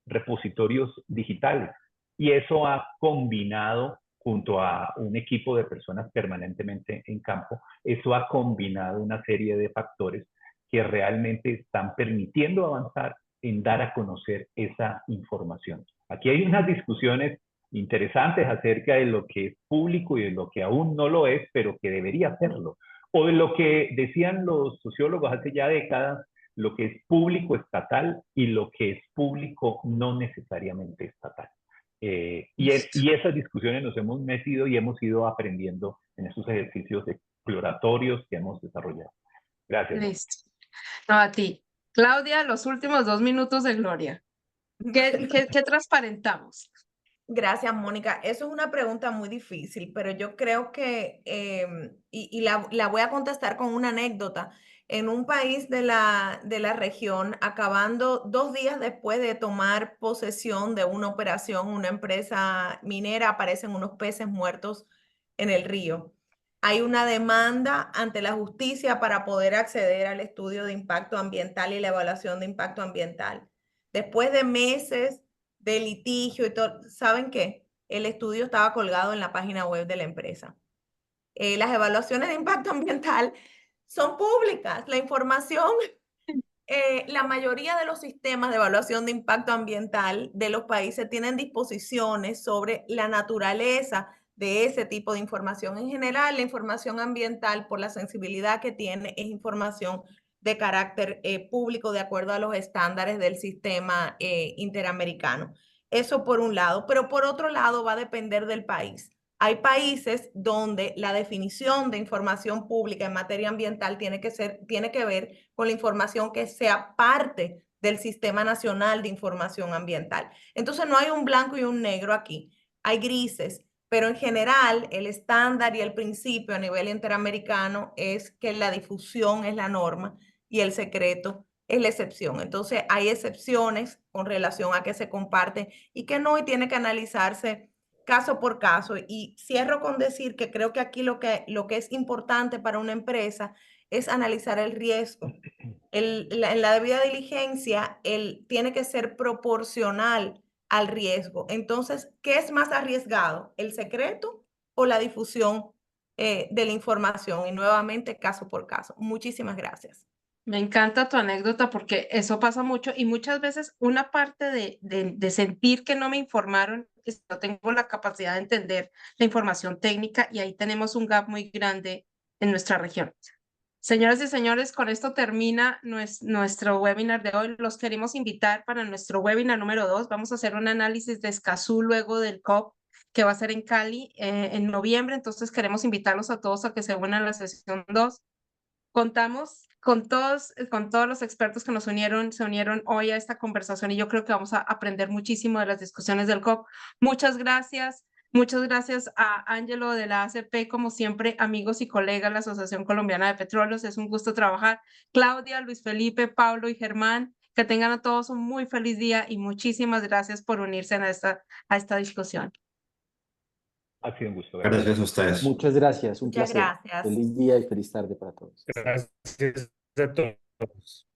repositorios digitales. Y eso ha combinado, junto a un equipo de personas permanentemente en campo, eso ha combinado una serie de factores que realmente están permitiendo avanzar en dar a conocer esa información. Aquí hay unas discusiones interesantes acerca de lo que es público y de lo que aún no lo es, pero que debería serlo. O de lo que decían los sociólogos hace ya décadas, lo que es público estatal y lo que es público no necesariamente estatal. Y esas discusiones nos hemos metido y hemos ido aprendiendo en esos ejercicios exploratorios que hemos desarrollado. Gracias. Listo. No, a ti. Claudia, los últimos 2 minutos de gloria. ¿Qué transparentamos? Gracias, Mónica. Eso es una pregunta muy difícil, pero yo creo que, la voy a contestar con una anécdota. En un país de la región, acabando 2 días después de tomar posesión de una operación, una empresa minera, aparecen unos peces muertos en el río. Hay una demanda ante la justicia para poder acceder al estudio de impacto ambiental y la evaluación de impacto ambiental. Después de meses de litigio y todo, ¿saben qué? El estudio estaba colgado en la página web de la empresa. Las evaluaciones de impacto ambiental son públicas. La información, la mayoría de los sistemas de evaluación de impacto ambiental de los países tienen disposiciones sobre la naturaleza de ese tipo de información. En general, la información ambiental, por la sensibilidad que tiene, es información de carácter público de acuerdo a los estándares del sistema interamericano. Eso por un lado, pero por otro lado va a depender del país. Hay países donde la definición de información pública en materia ambiental tiene que ver con la información que sea parte del Sistema Nacional de Información Ambiental. Entonces no hay un blanco y un negro aquí, hay grises. Pero en general, el estándar y el principio a nivel interamericano es que la difusión es la norma y el secreto es la excepción. Entonces, hay excepciones con relación a que se comparte y que no, y tiene que analizarse caso por caso. Y cierro con decir que creo que aquí lo que es importante para una empresa es analizar el riesgo. En la debida diligencia, tiene que ser proporcional al riesgo. Entonces, ¿qué es más arriesgado? ¿El secreto o la difusión de la información? Y nuevamente, caso por caso. Muchísimas gracias. Me encanta tu anécdota porque eso pasa mucho y muchas veces una parte de sentir que no me informaron es que no tengo la capacidad de entender la información técnica y ahí tenemos un gap muy grande en nuestra región. Señoras y señores, con esto termina nuestro webinar de hoy. Los queremos invitar para nuestro webinar número 2. Vamos a hacer un análisis de Escazú luego del COP que va a ser en Cali en noviembre. Entonces queremos invitarlos a todos a que se unan a la sesión 2. Contamos con todos los expertos que se unieron hoy a esta conversación y yo creo que vamos a aprender muchísimo de las discusiones del COP. Muchas gracias Muchas gracias a Ángelo de la ACP, como siempre, amigos y colegas de la Asociación Colombiana de Petróleos. Es un gusto trabajar. Claudia, Luis Felipe, Pablo y Germán, que tengan a todos un muy feliz día y muchísimas gracias por unirse a esta discusión. Ha sido un gusto. Gracias a ustedes. Muchas gracias, un Muchas placer. gracias. Feliz día y feliz tarde para todos. Gracias a todos.